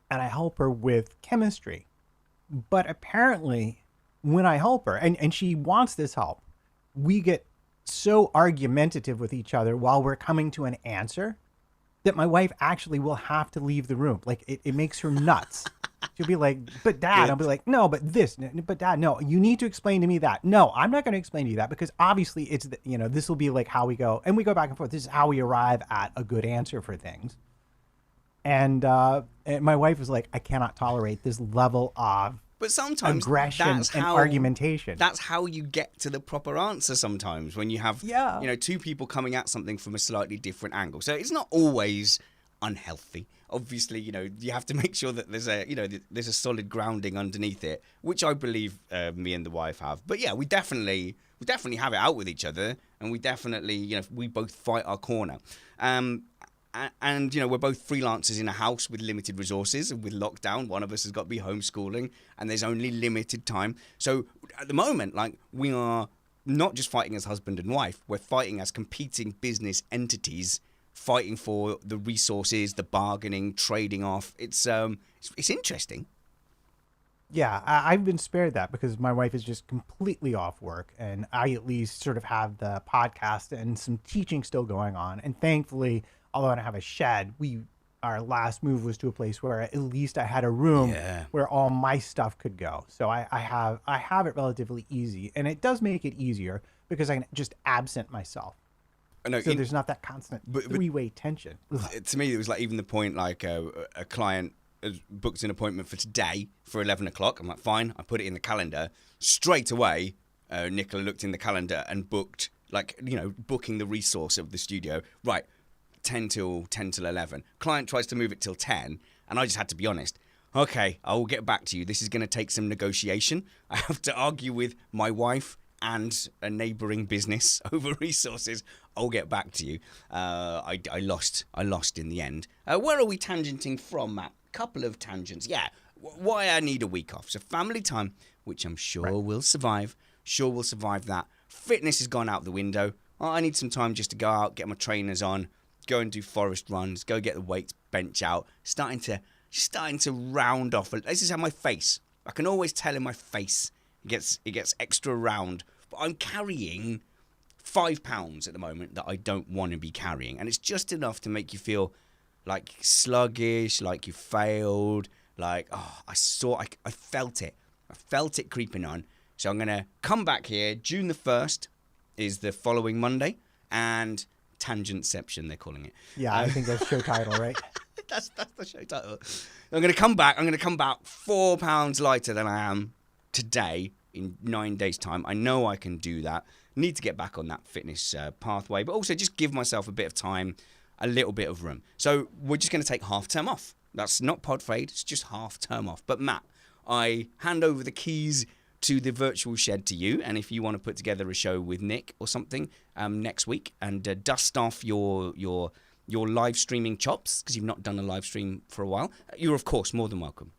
Speaker 2: And I help her with chemistry. But apparently, when I help her, and she wants this help, we get so argumentative with each other while we're coming to an answer that my wife actually will have to leave the room. Like, it makes her nuts. She'll be like, but Dad, I'll be like, no, but this, but Dad, no, you need to explain to me that. No, I'm not going to explain to you that because obviously it's, this will be like how we go, and we go back and forth. This is how we arrive at a good answer for things. And my wife was like, I cannot tolerate this level of aggression and argumentation.
Speaker 1: That's how you get to the proper answer sometimes when you have, two people coming at something from a slightly different angle. So it's not always unhealthy. Obviously, you have to make sure that there's a solid grounding underneath it, which I believe me and the wife have. But yeah, we definitely have it out with each other, and we definitely, we both fight our corner. And we're both freelancers in a house with limited resources, and with lockdown, one of us has got to be homeschooling, and there's only limited time. So at the moment, we are not just fighting as husband and wife, we're fighting as competing business entities, fighting for the resources, the bargaining, trading off. It's interesting.
Speaker 2: Yeah, I've been spared that because my wife is just completely off work, and I at least sort of have the podcast and some teaching still going on. And thankfully, although I don't have a shed, our last move was to a place where at least I had a room where all my stuff could go. So I have it relatively easy, and it does make it easier because I can just absent myself. So there's not that constant three-way tension.
Speaker 1: To me, it was like even the point a client booked an appointment for today for 11 o'clock. I'm like, fine. I put it in the calendar. Straight away, Nicola looked in the calendar and booked, booking the resource of the studio. Right, 10 till 11. Client tries to move it till 10, and I just had to be honest. Okay, I will get back to you. This is going to take some negotiation. I have to argue with my wife and a neighbouring business over resources. I'll get back to you. I lost in the end. Where are we tangenting from, Matt? Couple of tangents. Yeah, why I need a week off. So family time, which I'm sure will survive. Sure will survive that. Fitness has gone out the window. I need some time just to go out, get my trainers on, go and do forest runs, go get the weights bench out. Starting to round off. This is how my face. I can always tell in my face. It gets extra round. But I'm carrying 5 pounds at the moment that I don't want to be carrying. And it's just enough to make you feel like sluggish, like you failed, like, I felt it. I felt it creeping on. So I'm going to come back here. June the 1st is the following Monday. And Tangentception, they're calling it.
Speaker 2: Yeah, I think that's show title, right?
Speaker 1: That's the show title. I'm going to come back 4 pounds lighter than I am today in 9 days' time. I know I can do that. Need to get back on that fitness pathway, but also just give myself a bit of time. a little bit of room. So we're just going to take half term off. That's not pod fade, it's just half term off. But Matt, I hand over the keys to the virtual shed to you, and if you want to put together a show with Nick or something next week and dust off your live streaming chops, because you've not done a live stream for a while, you're of course more than welcome.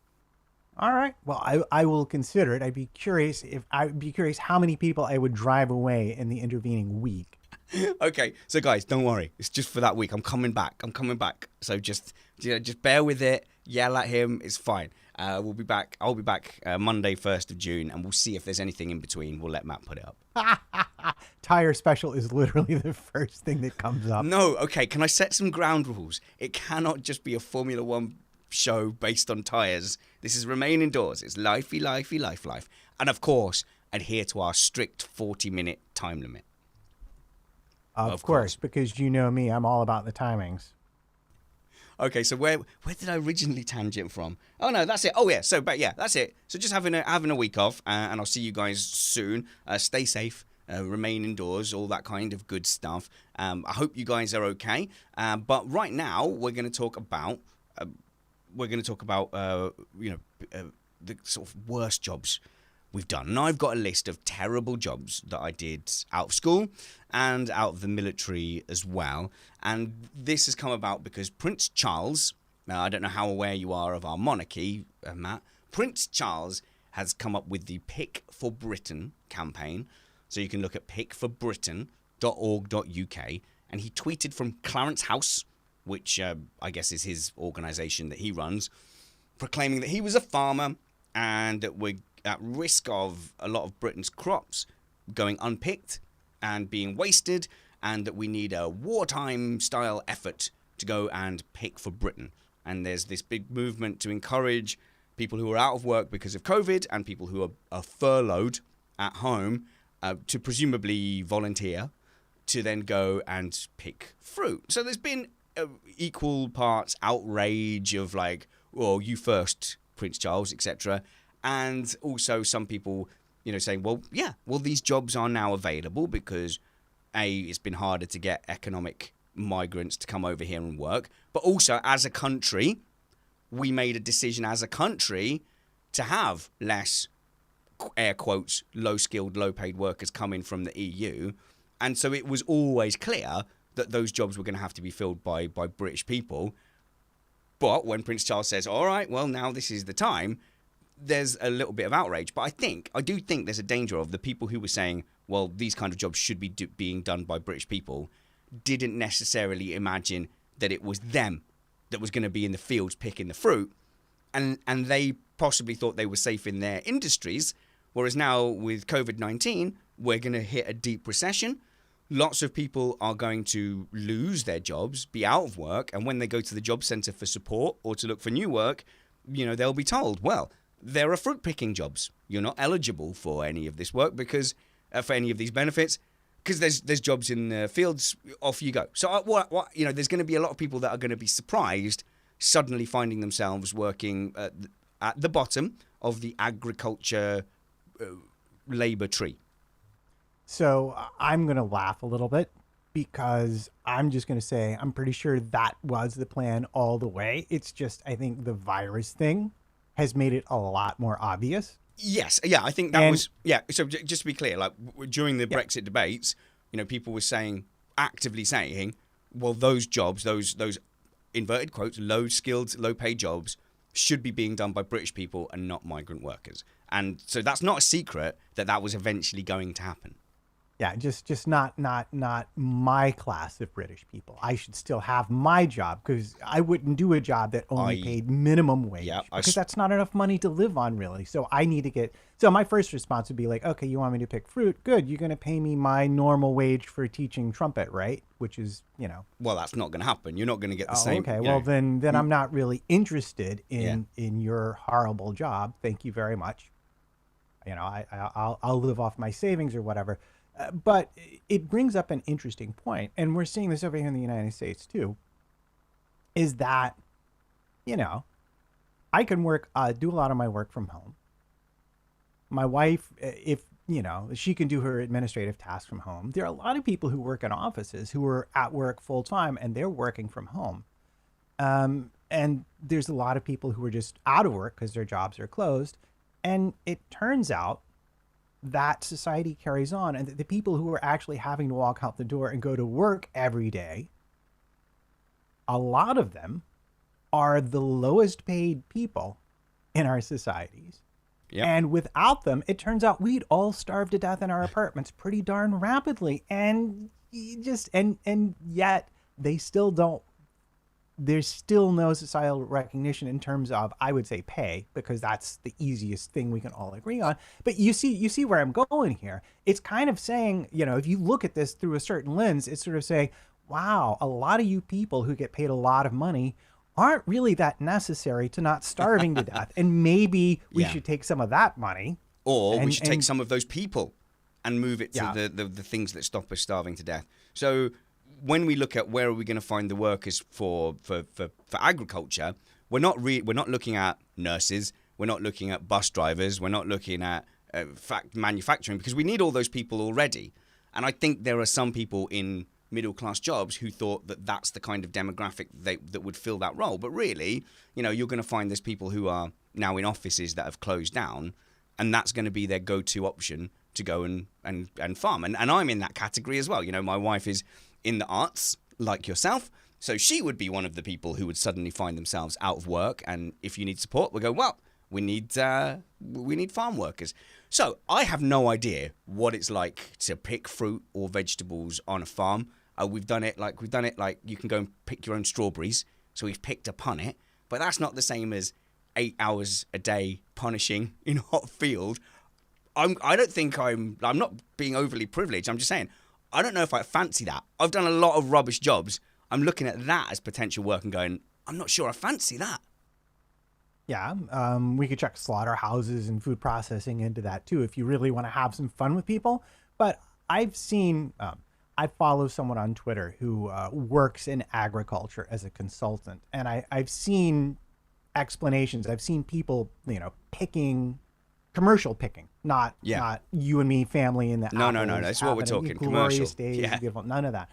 Speaker 2: All right. Well, I will consider it. I'd be curious how many people I would drive away in the intervening week.
Speaker 1: Okay, so guys, don't worry. It's just for that week. I'm coming back. So just bear with it. Yell at him. It's fine. We'll be back. I'll be back Monday, 1st of June, and we'll see if there's anything in between. We'll let Matt put it up.
Speaker 2: Tire special is literally the first thing that comes up.
Speaker 1: No, okay. Can I set some ground rules? It cannot just be a Formula One show based on tires. This is remain indoors. It's lifey, life. And of course, adhere to our strict 40-minute time limit.
Speaker 2: Of course, because you know me, I'm all about the timings.
Speaker 1: Okay, so where did I originally tangent from? Oh no, that's it. Oh yeah, that's it. So just having a week off, and I'll see you guys soon. Stay safe, remain indoors, all that kind of good stuff. I hope you guys are okay. But right now we're going to talk about the sort of worst jobs we've done. And I've got a list of terrible jobs that I did out of school and out of the military as well. And this has come about because Prince Charles, now I don't know how aware you are of our monarchy, Matt, Prince Charles has come up with the Pick for Britain campaign. So you can look at pickforbritain.org.uk, and he tweeted from Clarence House, which I guess is his organisation that he runs, proclaiming that he was a farmer and that we're at risk of a lot of Britain's crops going unpicked and being wasted, and that we need a wartime style effort to go and pick for Britain. And there's this big movement to encourage people who are out of work because of COVID and people who are furloughed at home to presumably volunteer to then go and pick fruit. So there's been equal parts outrage of like, well, you first, Prince Charles, etc. And also some people, saying, well, these jobs are now available because it's been harder to get economic migrants to come over here and work. But also as a country, we made a decision as a country to have less, air quotes, low-skilled, low-paid workers coming from the EU. And so it was always clear that those jobs were going to have to be filled by British people. But when Prince Charles says, all right, well, now this is the time, there's a little bit of outrage. But I do think there's a danger of the people who were saying, well, these kind of jobs should be being done by British people, didn't necessarily imagine that it was them that was going to be in the fields picking the fruit. And they possibly thought they were safe in their industries. Whereas now with COVID-19, we're going to hit a deep recession. Lots of people are going to lose their jobs, be out of work. And when they go to the job centre for support or to look for new work, they'll be told, well, there are fruit picking jobs. You're not eligible for any of this work because for any of these benefits, because there's jobs in the fields. Off you go. So there's going to be a lot of people that are going to be surprised suddenly finding themselves working at the bottom of the agriculture labour tree.
Speaker 2: So I'm going to laugh a little bit because I'm just going to say I'm pretty sure that was the plan all the way. It's just I think the virus thing has made it a lot more obvious.
Speaker 1: Yes, yeah, I think that was, yeah. So just to be clear, like during the Brexit debates, people were actively saying, well, those jobs, those inverted quotes, low-skilled, low-paid jobs should be being done by British people and not migrant workers. And so that's not a secret that was eventually going to happen.
Speaker 2: Yeah, just not my class of British people. I should still have my job because I wouldn't do a job that only paid minimum wage because that's not enough money to live on, really. So I need to get. So my first response would be like, okay, you want me to pick fruit? Good. You're going to pay me my normal wage for teaching trumpet, right? Which is,
Speaker 1: Well, that's not going to happen. You're not going to get the same.
Speaker 2: Okay. Well, then I'm not really interested in your horrible job. Thank you very much. I'll live off my savings or whatever. But it brings up an interesting point, and we're seeing this over here in the United States too, is that, I can do a lot of my work from home. My wife, if she can do her administrative tasks from home. There are a lot of people who work in offices who are at work full time and they're working from home. And there's a lot of people who are just out of work because their jobs are closed. And it turns out that society carries on, and the people who are actually having to walk out the door and go to work every day, a lot of them are the lowest paid people in our societies.
Speaker 1: Yep.
Speaker 2: And without them, it turns out we'd all starve to death in our apartments pretty darn rapidly. And and yet they still don't. There's still no societal recognition in terms of, I would say, pay, because that's the easiest thing we can all agree on. But you see where I'm going here. It's kind of saying, if you look at this through a certain lens, it's sort of saying, wow, a lot of you people who get paid a lot of money aren't really that necessary to not starving to death. And maybe we should take some of that money.
Speaker 1: Or we should take some of those people and move it to the things that stop us starving to death. So when we look at where are we going to find the workers for agriculture, we're not looking at nurses, we're not looking at bus drivers, we're not looking at manufacturing, because we need all those people already. And I think there are some people in middle class jobs who thought that that's the kind of demographic that would fill that role. But really, you're going to find there's people who are now in offices that have closed down, and that's going to be their go-to option to go and farm. And I'm in that category as well. My wife is in the arts, like yourself, so she would be one of the people who would suddenly find themselves out of work, and if you need support, we go, well, we need farm workers. So I have no idea what it's like to pick fruit or vegetables on a farm. We've done it like you can go and pick your own strawberries, so we've picked upon it, but that's not the same as 8 hours a day punishing in a hot field. I'm not being overly privileged. I'm just saying, I don't know if I fancy that. I've done a lot of rubbish jobs. I'm looking at that as potential work and going, I'm not sure I fancy that.
Speaker 2: Yeah, we could check slaughterhouses and food processing into that too if you really want to have some fun with people. But I've seen, I follow someone on Twitter who works in agriculture as a consultant, and I've seen explanations. I've seen people, picking. Commercial picking, not you and me family in the
Speaker 1: no. That's what we're talking. Commercial,
Speaker 2: days, beautiful, none of that.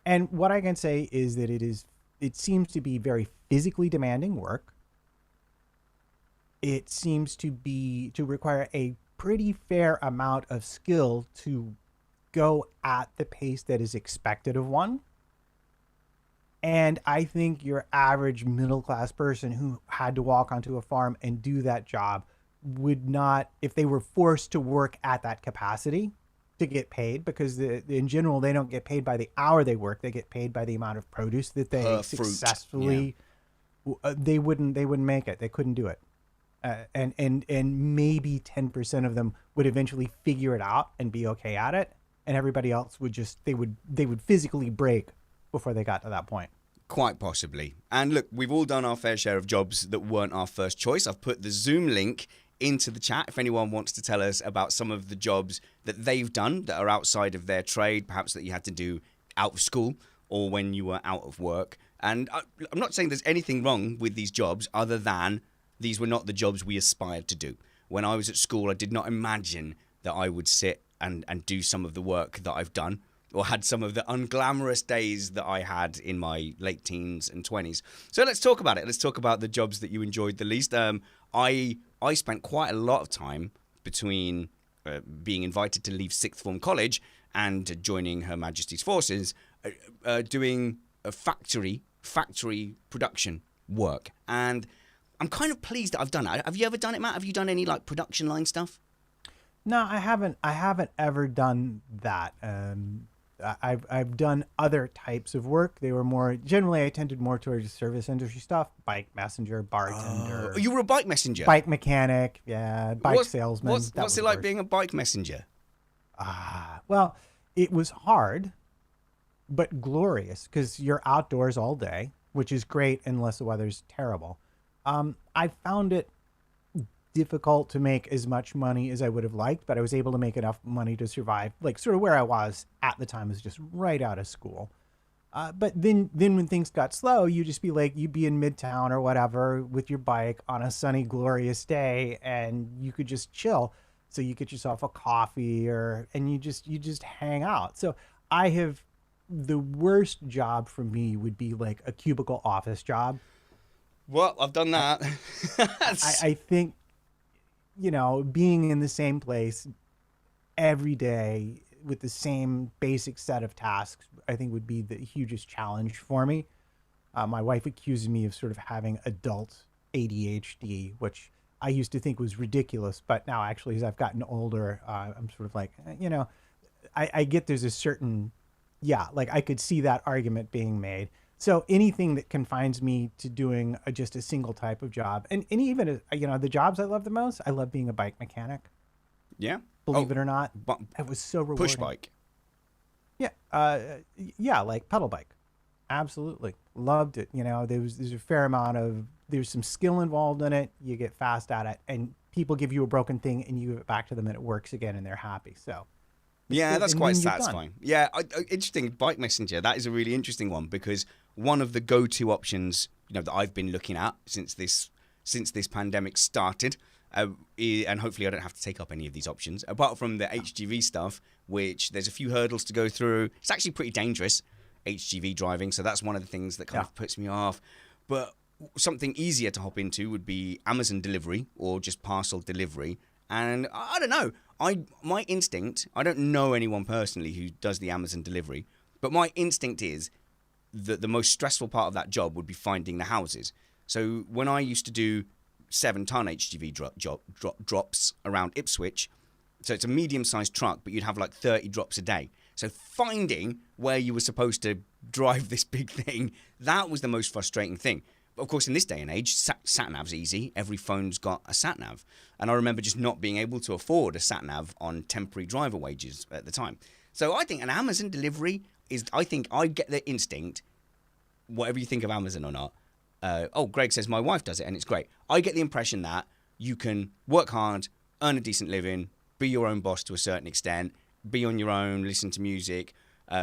Speaker 2: And what I can say is that it seems to be very physically demanding work. It seems to require a pretty fair amount of skill to go at the pace that is expected of one. And I think your average middle class person who had to walk onto a farm and do that job would not, if they were forced to work at that capacity, to get paid, because in general they don't get paid by the hour they work, they get paid by the amount of produce that they successfully they wouldn't make it, they couldn't do it, and maybe 10% of them would eventually figure it out and be okay at it, and everybody else would just they would physically break before they got to that point.
Speaker 1: Quite possibly. And look, we've all done our fair share of jobs that weren't our first choice. I've put the Zoom link into the chat if anyone wants to tell us about some of the jobs that they've done that are outside of their trade, perhaps that you had to do out of school or when you were out of work. And I'm not saying there's anything wrong with these jobs other than these were not the jobs we aspired to do. When I was at school, I did not imagine that I would sit and do some of the work that I've done, or had some of the unglamorous days that I had in my late teens and 20s. So let's talk about it. Let's talk about the jobs that you enjoyed the least. I spent quite a lot of time between being invited to leave sixth form college and joining Her Majesty's Forces, doing a factory production work. And I'm kind of pleased that I've done it. Have you ever done it, Matt? Have you done any production line stuff?
Speaker 2: No, I haven't ever done that. I've done other types of work. They were more, generally I tended more towards service industry stuff, bike messenger, bartender.
Speaker 1: Oh, you were a bike messenger?
Speaker 2: Bike mechanic, yeah, bike salesman.
Speaker 1: What's it like being a bike messenger?
Speaker 2: Well, it was hard, but glorious, because you're outdoors all day, which is great unless the weather's terrible. I found it difficult to make as much money as I would have liked, but I was able to make enough money to survive, sort of where I was at the time was just right out of school. But then when things got slow, you'd be in Midtown or whatever with your bike on a sunny, glorious day, and you could just chill. So you get yourself a coffee and you just hang out. So I have the worst job for me would be like a cubicle office job.
Speaker 1: Well, I've done that.
Speaker 2: I think, being in the same place every day with the same basic set of tasks, I think would be the hugest challenge for me. My wife accuses me of sort of having adult ADHD, which I used to think was ridiculous, but now actually, as I've gotten older, I'm sort of like, I get there's a certain, yeah, like I could see that argument being made. So anything that confines me to doing just a single type of job, and even the jobs I love the most, I love being a bike mechanic.
Speaker 1: Yeah.
Speaker 2: Believe it or not, it was so rewarding.
Speaker 1: Push bike.
Speaker 2: Yeah, yeah, like pedal bike. Absolutely loved it. There's a fair amount of there's some skill involved in it. You get fast at it, and people give you a broken thing, and you give it back to them, and it works again, and they're happy. So.
Speaker 1: Yeah, that's quite satisfying. Yeah, interesting. Bike Messenger, that is a really interesting one because one of the go-to options, that I've been looking at since this pandemic started, and hopefully I don't have to take up any of these options, apart from the HGV stuff, which there's a few hurdles to go through. It's actually pretty dangerous, HGV driving, so that's one of the things that kind of puts me off. But something easier to hop into would be Amazon delivery or just parcel delivery. And I don't know. My instinct, I don't know anyone personally who does the Amazon delivery, but my instinct is that the most stressful part of that job would be finding the houses. So when I used to do 7-ton HGV drops around Ipswich, so it's a medium-sized truck, but you'd have like 30 drops a day. So finding where you were supposed to drive this big thing, that was the most frustrating thing. Of course, in this day and age, sat-nav's easy. Every phone's got a sat-nav. And I remember just not being able to afford a sat-nav on temporary driver wages at the time. So I think an Amazon delivery I think I get the instinct, whatever you think of Amazon or not. Greg says my wife does it and it's great. I get the impression that you can work hard, earn a decent living, be your own boss to a certain extent, be on your own, listen to music,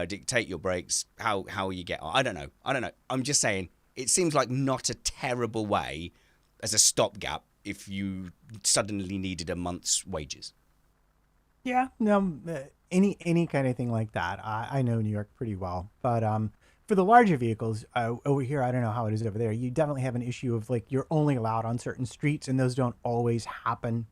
Speaker 1: dictate your breaks, how you get on. I don't know. I'm just saying, it seems like not a terrible way as a stopgap if you suddenly needed a month's wages.
Speaker 2: Yeah, no, any kind of thing like that. I know New York pretty well, but for the larger vehicles over here, I don't know how it is over there. You definitely have an issue of like you're only allowed on certain streets, and those don't always happen.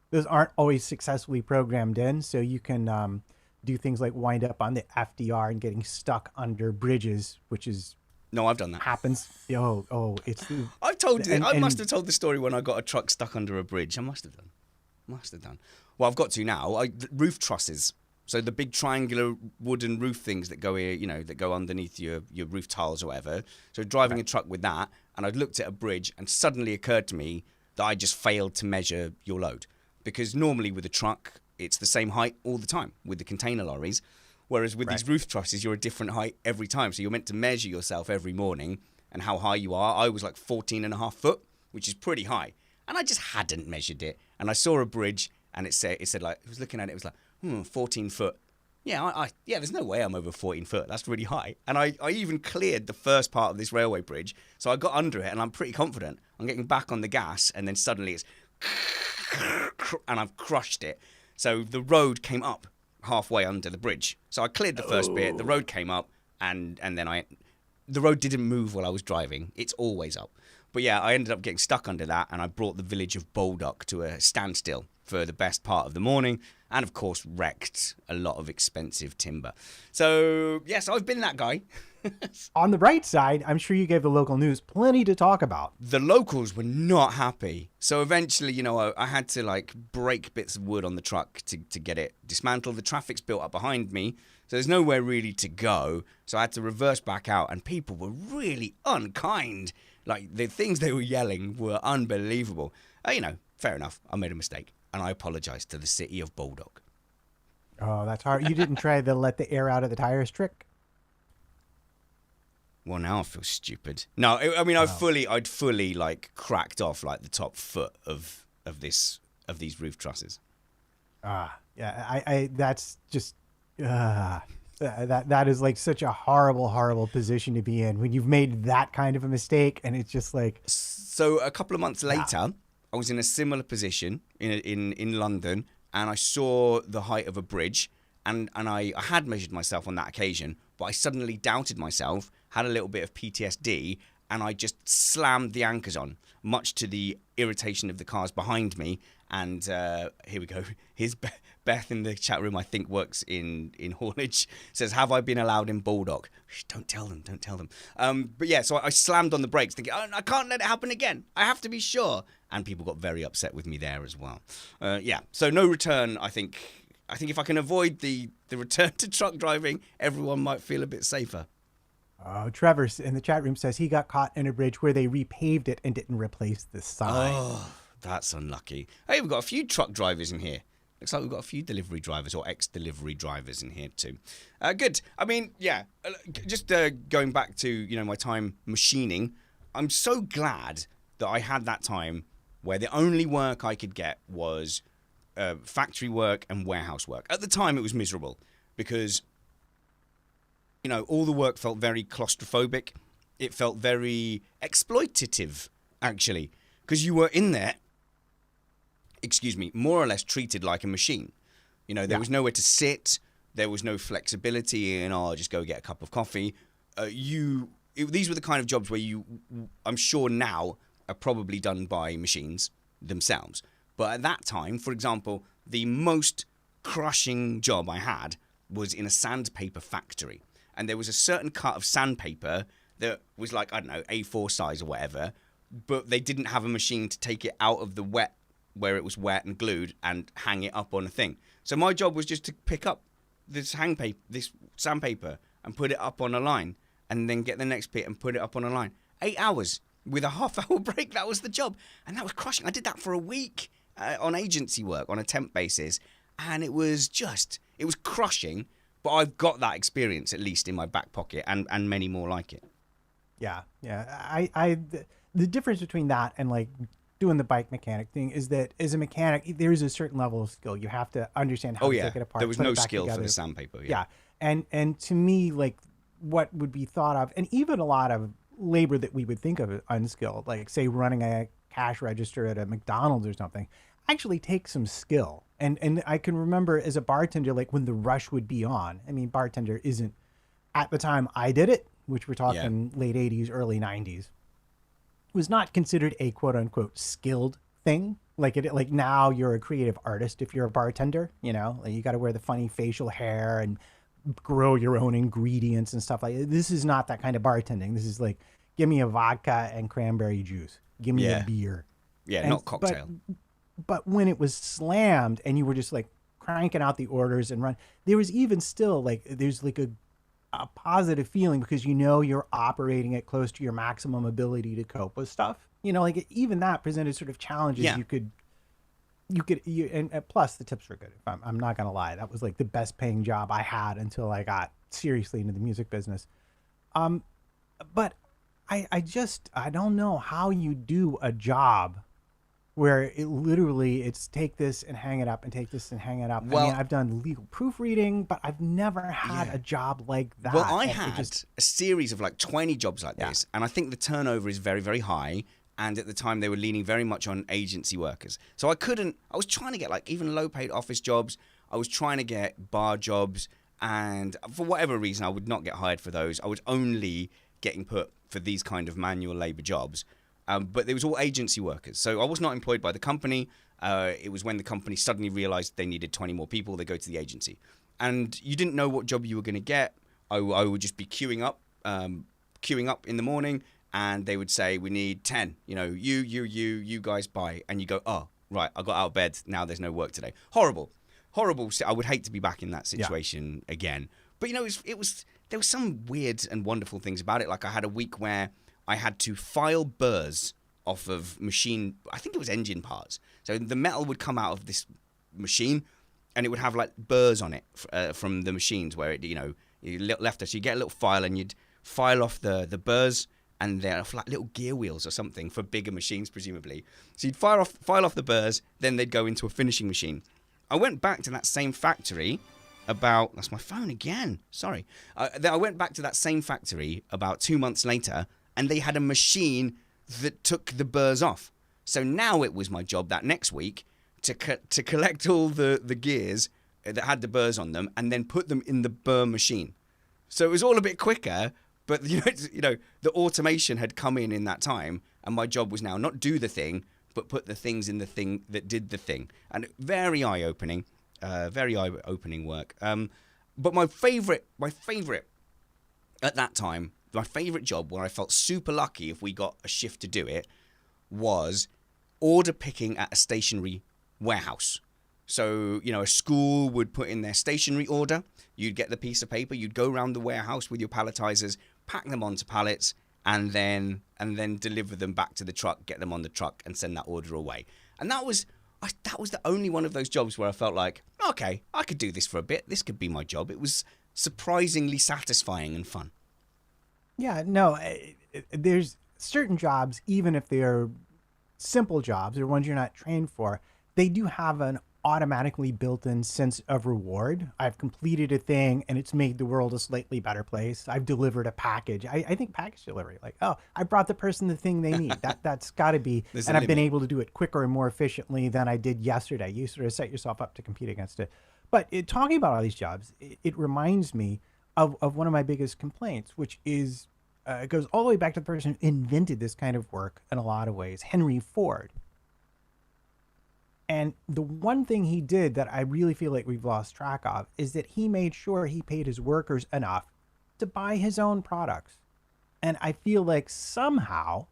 Speaker 2: Those aren't always successfully programmed in, so you can do things like wind up on the FDR and getting stuck under bridges, which is.
Speaker 1: No, I've done that.
Speaker 2: Happens. It's.
Speaker 1: I've told you. I must have told the story when I got a truck stuck under a bridge. I must have done. Well, I've got to now. Roof trusses. So the big triangular wooden roof things that go here, that go underneath your roof tiles or whatever. So driving a truck with that, and I'd looked at a bridge, and suddenly occurred to me that I just failed to measure your load, because normally with a truck it's the same height all the time with the container lorries. Whereas with these roof trusses, you're a different height every time. So you're meant to measure yourself every morning and how high you are. I was like 14.5 foot, which is pretty high. And I just hadn't measured it. And I saw a bridge and it said like, I was looking at it, it was like, 14 foot. Yeah, there's no way I'm over 14 foot. That's really high. And I even cleared the first part of this railway bridge. So I got under it and I'm pretty confident. I'm getting back on the gas and then suddenly it's and I've crushed it. So the road came up halfway under the bridge. So I cleared the first bit, the road came up, and then the road didn't move while I was driving. It's always up. But yeah, I ended up getting stuck under that, and I brought the village of Baldock to a standstill for the best part of the morning, and of course wrecked a lot of expensive timber. So yes, I've been that guy.
Speaker 2: On the bright side, I'm sure you gave the local news plenty to talk about.
Speaker 1: The locals were not happy. So eventually, I had to like break bits of wood on the truck to get it dismantled. The traffic's built up behind me, so there's nowhere really to go. So I had to reverse back out, and people were really unkind. Like the things they were yelling were unbelievable. Fair enough. I made a mistake, and I apologized to the city of Baldock.
Speaker 2: Oh, that's hard. You didn't try the let the air out of the tires trick?
Speaker 1: Well, now I feel stupid. No, I'd fully like cracked off like the top foot of these roof trusses.
Speaker 2: Yeah, I that's just that is like such a horrible position to be in when you've made that kind of a mistake, and it's just like.
Speaker 1: So a couple of months later, I was in a similar position in London, and I saw the height of a bridge, and I had measured myself on that occasion, but I suddenly doubted myself, had a little bit of PTSD, and I just slammed the anchors on, much to the irritation of the cars behind me. And here we go. Here's Beth in the chat room, I think works in haulage, says, have I been allowed in Baldock? Shh, don't tell them. But yeah, so I slammed on the brakes thinking, oh, I can't let it happen again. I have to be sure. And people got very upset with me there as well. Yeah, so no return, I think. I think if I can avoid the return to truck driving, everyone might feel a bit safer.
Speaker 2: Oh, Trevor in the chat room says he got caught in a bridge where they repaved it and didn't replace the sign.
Speaker 1: Oh, that's unlucky. Hey, we've got a few truck drivers in here. Looks like we've got a few delivery drivers or ex-delivery drivers in here too. Good. I mean, yeah, just going back to, my time machining, I'm so glad that I had that time where the only work I could get was factory work and warehouse work. At the time, it was miserable because, all the work felt very claustrophobic. It felt very exploitative, actually, because you were in there, more or less treated like a machine. There was nowhere to sit. There was no flexibility in, I'll just go get a cup of coffee. These were the kind of jobs where I'm sure now are probably done by machines themselves. But at that time, for example, the most crushing job I had was in a sandpaper factory. And there was a certain cut of sandpaper that was like, I don't know, A4 size or whatever, but they didn't have a machine to take it out of the wet, where it was wet and glued, and hang it up on a thing. So my job was just to pick up this sandpaper and put it up on a line, and then get the next bit and put it up on a line. 8 hours with a half-hour break. That was the job. And that was crushing. I did that for a week on agency work, on a temp basis. And it was crushing. But I've got that experience, at least, in my back pocket, and many more like it.
Speaker 2: Yeah. The difference between that and like doing the bike mechanic thing is that as a mechanic, there is a certain level of skill. You have to understand how to take it apart.
Speaker 1: There was no skill for the sandpaper.
Speaker 2: Yeah. And to me, like what would be thought of, and even a lot of labor that we would think of unskilled, like say running a cash register at a McDonald's or something, actually takes some skill. And I can remember as a bartender, like when the rush would be on. I mean, bartender isn't, at the time I did it, which we're talking late 80s, early 90s, was not considered a quote unquote skilled thing. Like now you're a creative artist if you're a bartender, like you got to wear the funny facial hair and grow your own ingredients and stuff like that. This is not that kind of bartending. This is like, give me a vodka and cranberry juice. Give me a beer.
Speaker 1: Yeah, not cocktail.
Speaker 2: But when it was slammed and you were just like cranking out the orders and run, there was even still like, there's like a positive feeling because you're operating at close to your maximum ability to cope with stuff. Like even that presented sort of challenges.
Speaker 1: Yeah.
Speaker 2: And plus the tips were good. I'm not gonna lie, that was like the best paying job I had until I got seriously into the music business. But I don't know how you do a job where it's take this and hang it up and take this and hang it up.
Speaker 1: Well,
Speaker 2: I mean, I've done legal proofreading, but I've never had a job like that.
Speaker 1: Well, I had a series of like 20 jobs like this, and I think the turnover is very, very high. And at the time, they were leaning very much on agency workers. So I was trying to get like even low-paid office jobs. I was trying to get bar jobs, and for whatever reason, I would not get hired for those. I was only getting put for these kind of manual labor jobs. But it was all agency workers. So I was not employed by the company. It was when the company suddenly realized they needed 20 more people, they go to the agency. And you didn't know what job you were going to get. I would just be queuing up in the morning, and they would say, we need 10. You guys buy. And you go, oh, right, I got out of bed. Now there's no work today. Horrible. I would hate to be back in that situation again. But, there was some weird and wonderful things about it. Like I had a week where I had to file burrs off of machine, I think it was engine parts. So the metal would come out of this machine and it would have like burrs on it from the machines where it, you left us. So you get a little file and you'd file off the burrs, and they're like little gear wheels or something for bigger machines, presumably. So you'd file off the burrs, then they'd go into a finishing machine. I went back to that same factory that's my phone again. Sorry. I went back to that same factory about 2 months later, and they had a machine that took the burrs off. So now it was my job that next week to collect all the gears that had the burrs on them and then put them in the burr machine. So it was all a bit quicker, but the automation had come in that time, and my job was now not do the thing, but put the things in the thing that did the thing. And very eye-opening work. But my favorite at that time, my favorite job where I felt super lucky if we got a shift to do it, was order picking at a stationery warehouse. So, a school would put in their stationery order. You'd get the piece of paper. You'd go around the warehouse with your palletizers, pack them onto pallets, and then deliver them back to the truck, get them on the truck, and send that order away. And that was the only one of those jobs where I felt like, okay, I could do this for a bit. This could be my job. It was surprisingly satisfying and fun.
Speaker 2: Yeah, no, there's certain jobs, even if they're simple jobs or ones you're not trained for, they do have an automatically built-in sense of reward. I've completed a thing and it's made the world a slightly better place. I've delivered a package. I think package delivery, like, oh, I brought the person the thing they need. That's got to be, and I've been able to do it quicker and more efficiently than I did yesterday. You sort of set yourself up to compete against it. But talking about all these jobs, it reminds me of one of my biggest complaints, which is, it goes all the way back to the person who invented this kind of work in a lot of ways, Henry Ford. And the one thing he did that I really feel like we've lost track of is that he made sure he paid his workers enough to buy his own products. And I feel like somehow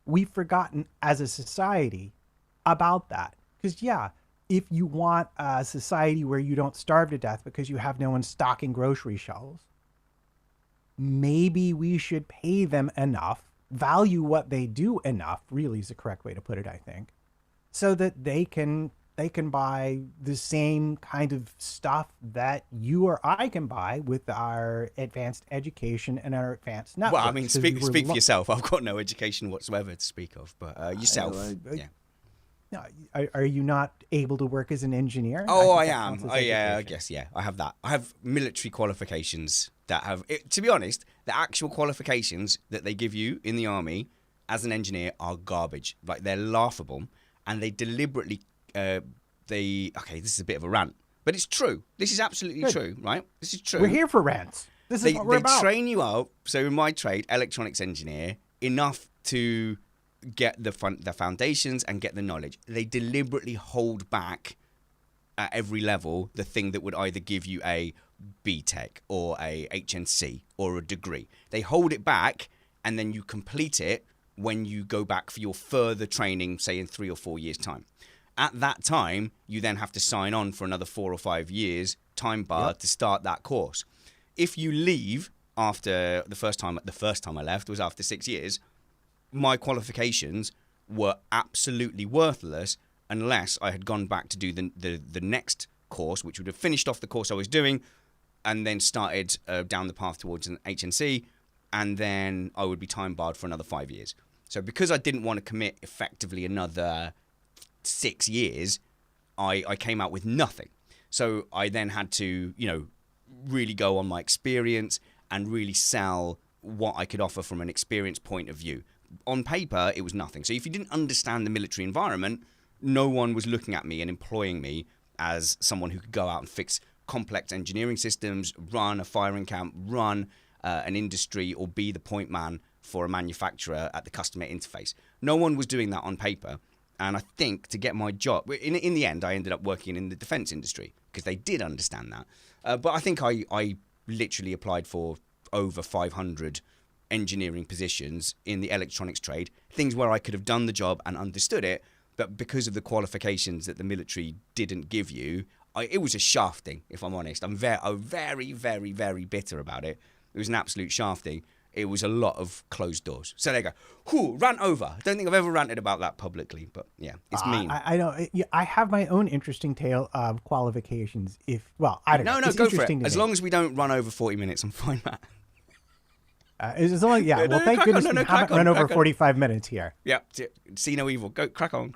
Speaker 2: we've forgotten as a society about that. Because, yeah, if you want a society where you don't starve to death because you have no one stocking grocery shelves, maybe we should pay them enough, value what they do enough, really is the correct way to put it, I think, so that they can buy the same kind of stuff that you or I can buy with our advanced education and our advanced networks.
Speaker 1: Well, I mean, speak for yourself. I've got no education whatsoever to speak of, but yourself, yeah.
Speaker 2: No, are you not able to work as an engineer?
Speaker 1: Oh, I am. Oh, yeah, I guess, yeah. I have that. I have military qualifications that have, to be honest, the actual qualifications that they give you in the army as an engineer are garbage. Like, they're laughable. And they deliberately, okay, this is a bit of a rant, but it's true. This is absolutely true, right? This is true.
Speaker 2: We're here for rants. This is what we're about.
Speaker 1: They train you up, so in my trade, electronics engineer, enough to get the foundations and get the knowledge. They deliberately hold back at every level the thing that would either give you a BTEC or a HNC or a degree. They hold it back, and then you complete it when you go back for your further training, say in 3 or 4 years' time. At that time, you then have to sign on for another 4 or 5 years, time bar, to start that course. If you leave after the first time I left was after 6 years, my qualifications were absolutely worthless unless I had gone back to do the next course, which would have finished off the course I was doing and then started down the path towards an HNC, and then I would be time barred for another 5 years. So because I didn't want to commit effectively another 6 years, I came out with nothing. So I then had to, really go on my experience and really sell what I could offer from an experience point of view. On paper, it was nothing. So if you didn't understand the military environment, no one was looking at me and employing me as someone who could go out and fix complex engineering systems, run a firing camp, run an industry, or be the point man for a manufacturer at the customer interface. No one was doing that on paper. And I think to get my job, in the end, I ended up working in the defense industry because they did understand that. But I think I literally applied for over 500 engineering positions in the electronics trade, things where I could have done the job and understood it. But because of the qualifications that the military didn't give you, it was a shafting, if I'm honest. I'm very, very, very bitter about it. It was an absolute shafting. It was a lot of closed doors. So there you go. Whew, rant over. I don't think I've ever ranted about that publicly, but yeah, it's mean.
Speaker 2: I don't. I have my own interesting tale of qualifications. I don't know.
Speaker 1: No, go for it. As long as we don't run over 40 minutes, I'm fine, Matt.
Speaker 2: As long as, well, thank goodness we haven't run over 45 minutes here.
Speaker 1: Yeah, see no evil. Go, crack on.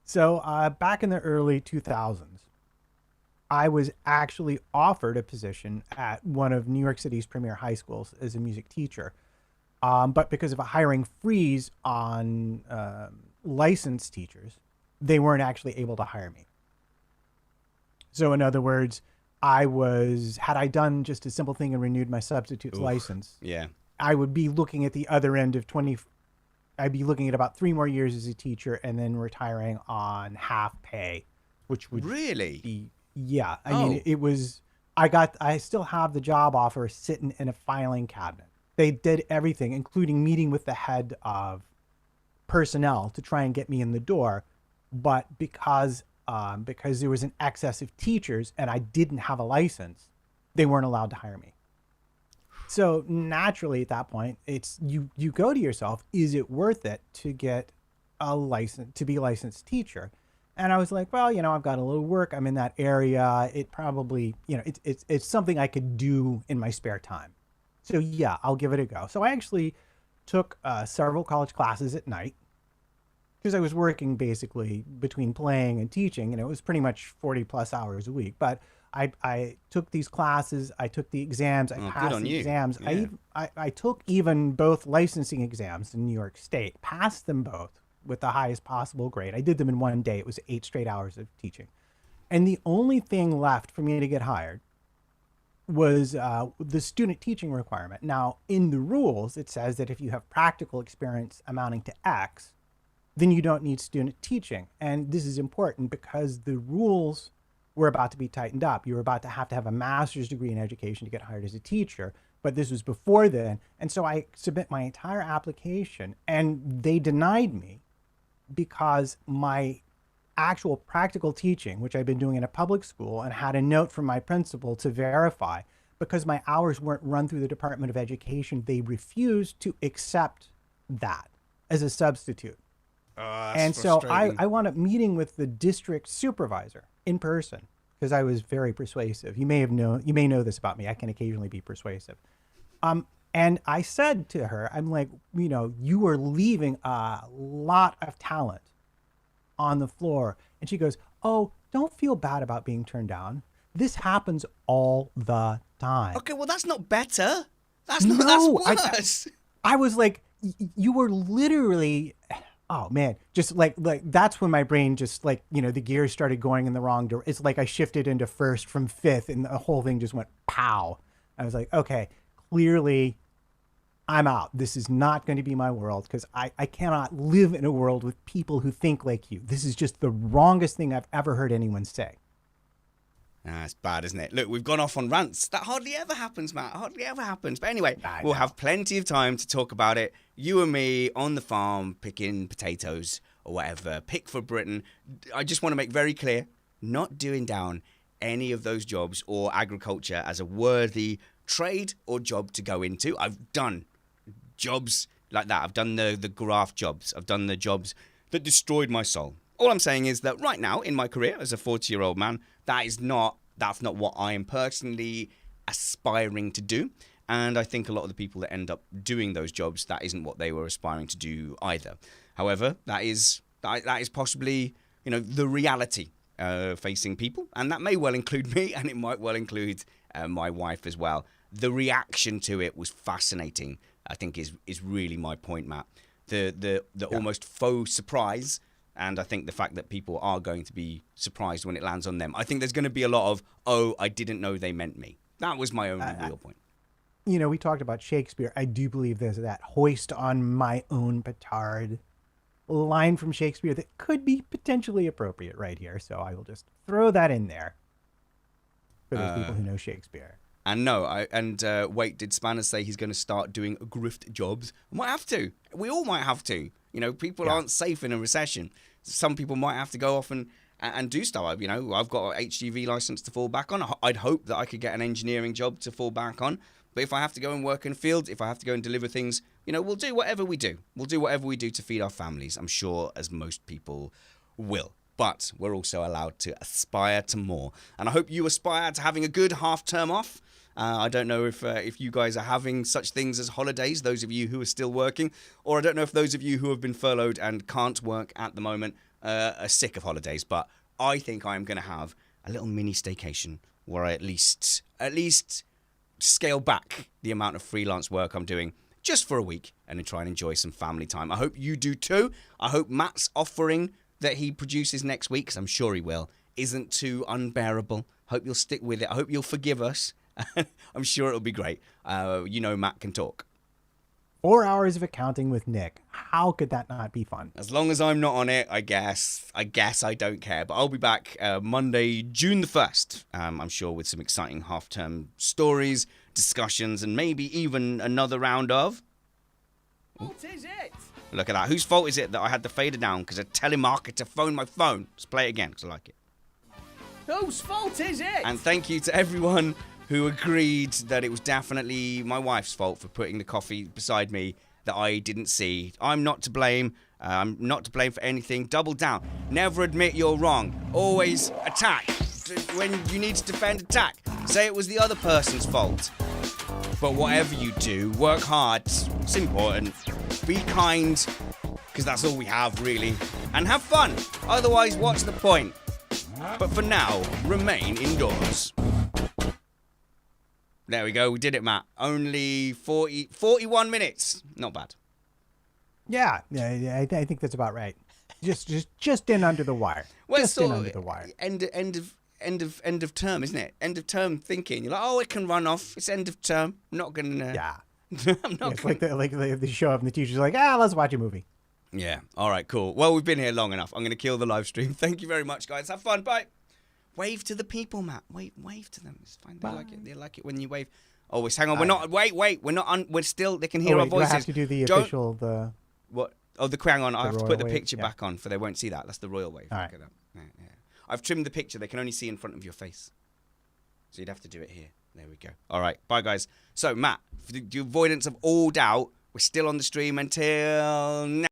Speaker 2: So back in the early 2000s, I was actually offered a position at one of New York City's premier high schools as a music teacher. But because of a hiring freeze on licensed teachers, they weren't actually able to hire me. So in other words, had I done just a simple thing and renewed my substitute's license,
Speaker 1: Yeah.
Speaker 2: I would be looking at the other end of I'd be looking at about 3 more years as a teacher and then retiring on half pay, which would
Speaker 1: Really?
Speaker 2: be, yeah. I mean, it was, I still have the job offer sitting in a filing cabinet. They did everything, including meeting with the head of personnel to try and get me in the door. But because there was an excess of teachers and I didn't have a license, they weren't allowed to hire me. So naturally at that point, it's you go to yourself, is it worth it to get a license, to be a licensed teacher? And I was like, well, I've got a little work. I'm in that area. It probably, it's something I could do in my spare time. So yeah, I'll give it a go. So I actually took several college classes at night because I was working basically between playing and teaching, and it was pretty much 40 plus hours a week. But I took these classes, I took the exams, I passed the exams.
Speaker 1: Yeah.
Speaker 2: I took even both licensing exams in New York State, passed them both with the highest possible grade. I did them in one day. It was 8 straight hours of teaching. And the only thing left for me to get hired was the student teaching requirement. Now, in the rules, it says that if you have practical experience amounting to X, then you don't need student teaching. And this is important because the rules were about to be tightened up. You were about to have a master's degree in education to get hired as a teacher, but this was before then. And so I submit my entire application and they denied me because my actual practical teaching, which I've been doing in a public school and had a note from my principal to verify, because my hours weren't run through the Department of Education, they refused to accept that as a substitute. And so I wound up meeting with the district supervisor in person because I was very persuasive. You may know this about me. I can occasionally be persuasive. And I said to her, I'm like, you are leaving a lot of talent on the floor. And she goes, oh, don't feel bad about being turned down. This happens all the time.
Speaker 1: Okay, well, that's not better. That's worse.
Speaker 2: I was like, you were literally... Oh man, just like that's when my brain just the gears started going in the wrong direction. It's like I shifted into first from fifth and the whole thing just went pow. I was like, okay, clearly I'm out. This is not going to be my world because I cannot live in a world with people who think like you. This is just the wrongest thing I've ever heard anyone say.
Speaker 1: It's bad, isn't it? Look, we've gone off on rants. That hardly ever happens, Matt. Hardly ever happens. But anyway, we'll have plenty of time to talk about it. You and me on the farm picking potatoes or whatever. Pick for Britain. I just want to make very clear, not doing down any of those jobs or agriculture as a worthy trade or job to go into. I've done jobs like that. I've done the graft jobs. I've done the jobs that destroyed my soul. All I'm saying is that right now in my career as a 40-year-old man, that's not what I am personally aspiring to do. And I think a lot of the people that end up doing those jobs, that isn't what they were aspiring to do either. However, that is possibly, the reality facing people. And that may well include me, and it might well include my wife as well. The reaction to it was fascinating, I think is really my point, Matt. The almost faux surprise. And I think the fact that people are going to be surprised when it lands on them. I think there's going to be a lot of, oh, I didn't know they meant me. That was my only real point.
Speaker 2: We talked about Shakespeare. I do believe there's that hoist on my own petard line from Shakespeare that could be potentially appropriate right here. So I will just throw that in there for those people who know Shakespeare.
Speaker 1: And wait, did Spanner say he's going to start doing grift jobs? I might have to. We all might have to. People aren't safe in a recession. Some people might have to go off and do stuff. I've got an HGV license to fall back on. I'd hope that I could get an engineering job to fall back on. But if I have to go and work in fields, if I have to go and deliver things, we'll do whatever we do. We'll do whatever we do to feed our families. I'm sure as most people will. But we're also allowed to aspire to more. And I hope you aspire to having a good half term off. I don't know if you guys are having such things as holidays, those of you who are still working, or I don't know if those of you who have been furloughed and can't work at the moment are sick of holidays. But I think I'm going to have a little mini staycation where I at least scale back the amount of freelance work I'm doing just for a week and then try and enjoy some family time. I hope you do too. I hope Matt's offering that he produces next week, because I'm sure he will, isn't too unbearable. Hope you'll stick with it. I hope you'll forgive us. I'm sure it'll be great. Matt can talk.
Speaker 2: 4 hours of accounting with Nick. How could that not be fun?
Speaker 1: As long as I'm not on it, I guess I don't care. But I'll be back Monday, June the 1st. I'm sure with some exciting half-term stories, discussions, and maybe even another round of...
Speaker 3: What is it?
Speaker 1: Look at that. Whose fault is it that I had the fader down because a telemarketer phoned my phone? Let's play it again because I like it.
Speaker 3: Whose fault is it?
Speaker 1: And thank you to everyone who agreed that it was definitely my wife's fault for putting the coffee beside me that I didn't see. I'm not to blame. I'm not to blame for anything. Double down. Never admit you're wrong. Always attack. When you need to defend, attack. Say it was the other person's fault. But whatever you do, work hard. It's important. Be kind, because that's all we have, really. And have fun. Otherwise, what's the point? But for now, remain indoors. There we go. We did it, Matt. Only 41 minutes. Not bad.
Speaker 2: Yeah, I think that's about right. Just in under the wire.
Speaker 1: Well,
Speaker 2: just in under the wire.
Speaker 1: End of term, isn't it? End of term thinking. You're like, oh, it can run off. It's end of term. I'm not gonna.
Speaker 2: Yeah.
Speaker 1: I'm not.
Speaker 2: It's like the show up and the teacher's like, let's watch a movie.
Speaker 1: Yeah. All right. Cool. Well, we've been here long enough. I'm gonna kill the live stream. Thank you very much, guys. Have fun. Bye. Wave to the people, Matt. Wave to them. It's fine. They like it. They like it when you wave. Oh, hang on. We're not. Wait. We're not. We're still. They can hear our voices.
Speaker 2: Do I have to do the official the?
Speaker 1: What? Oh, hang on. I have to put the
Speaker 2: wave?
Speaker 1: picture back on, for they won't see that. That's the royal wave.
Speaker 2: All right.
Speaker 1: Look at that. Yeah. I've trimmed the picture. They can only see in front of your face. So you'd have to do it here. There we go. All right. Bye, guys. So, Matt, for the avoidance of all doubt, we're still on the stream until now.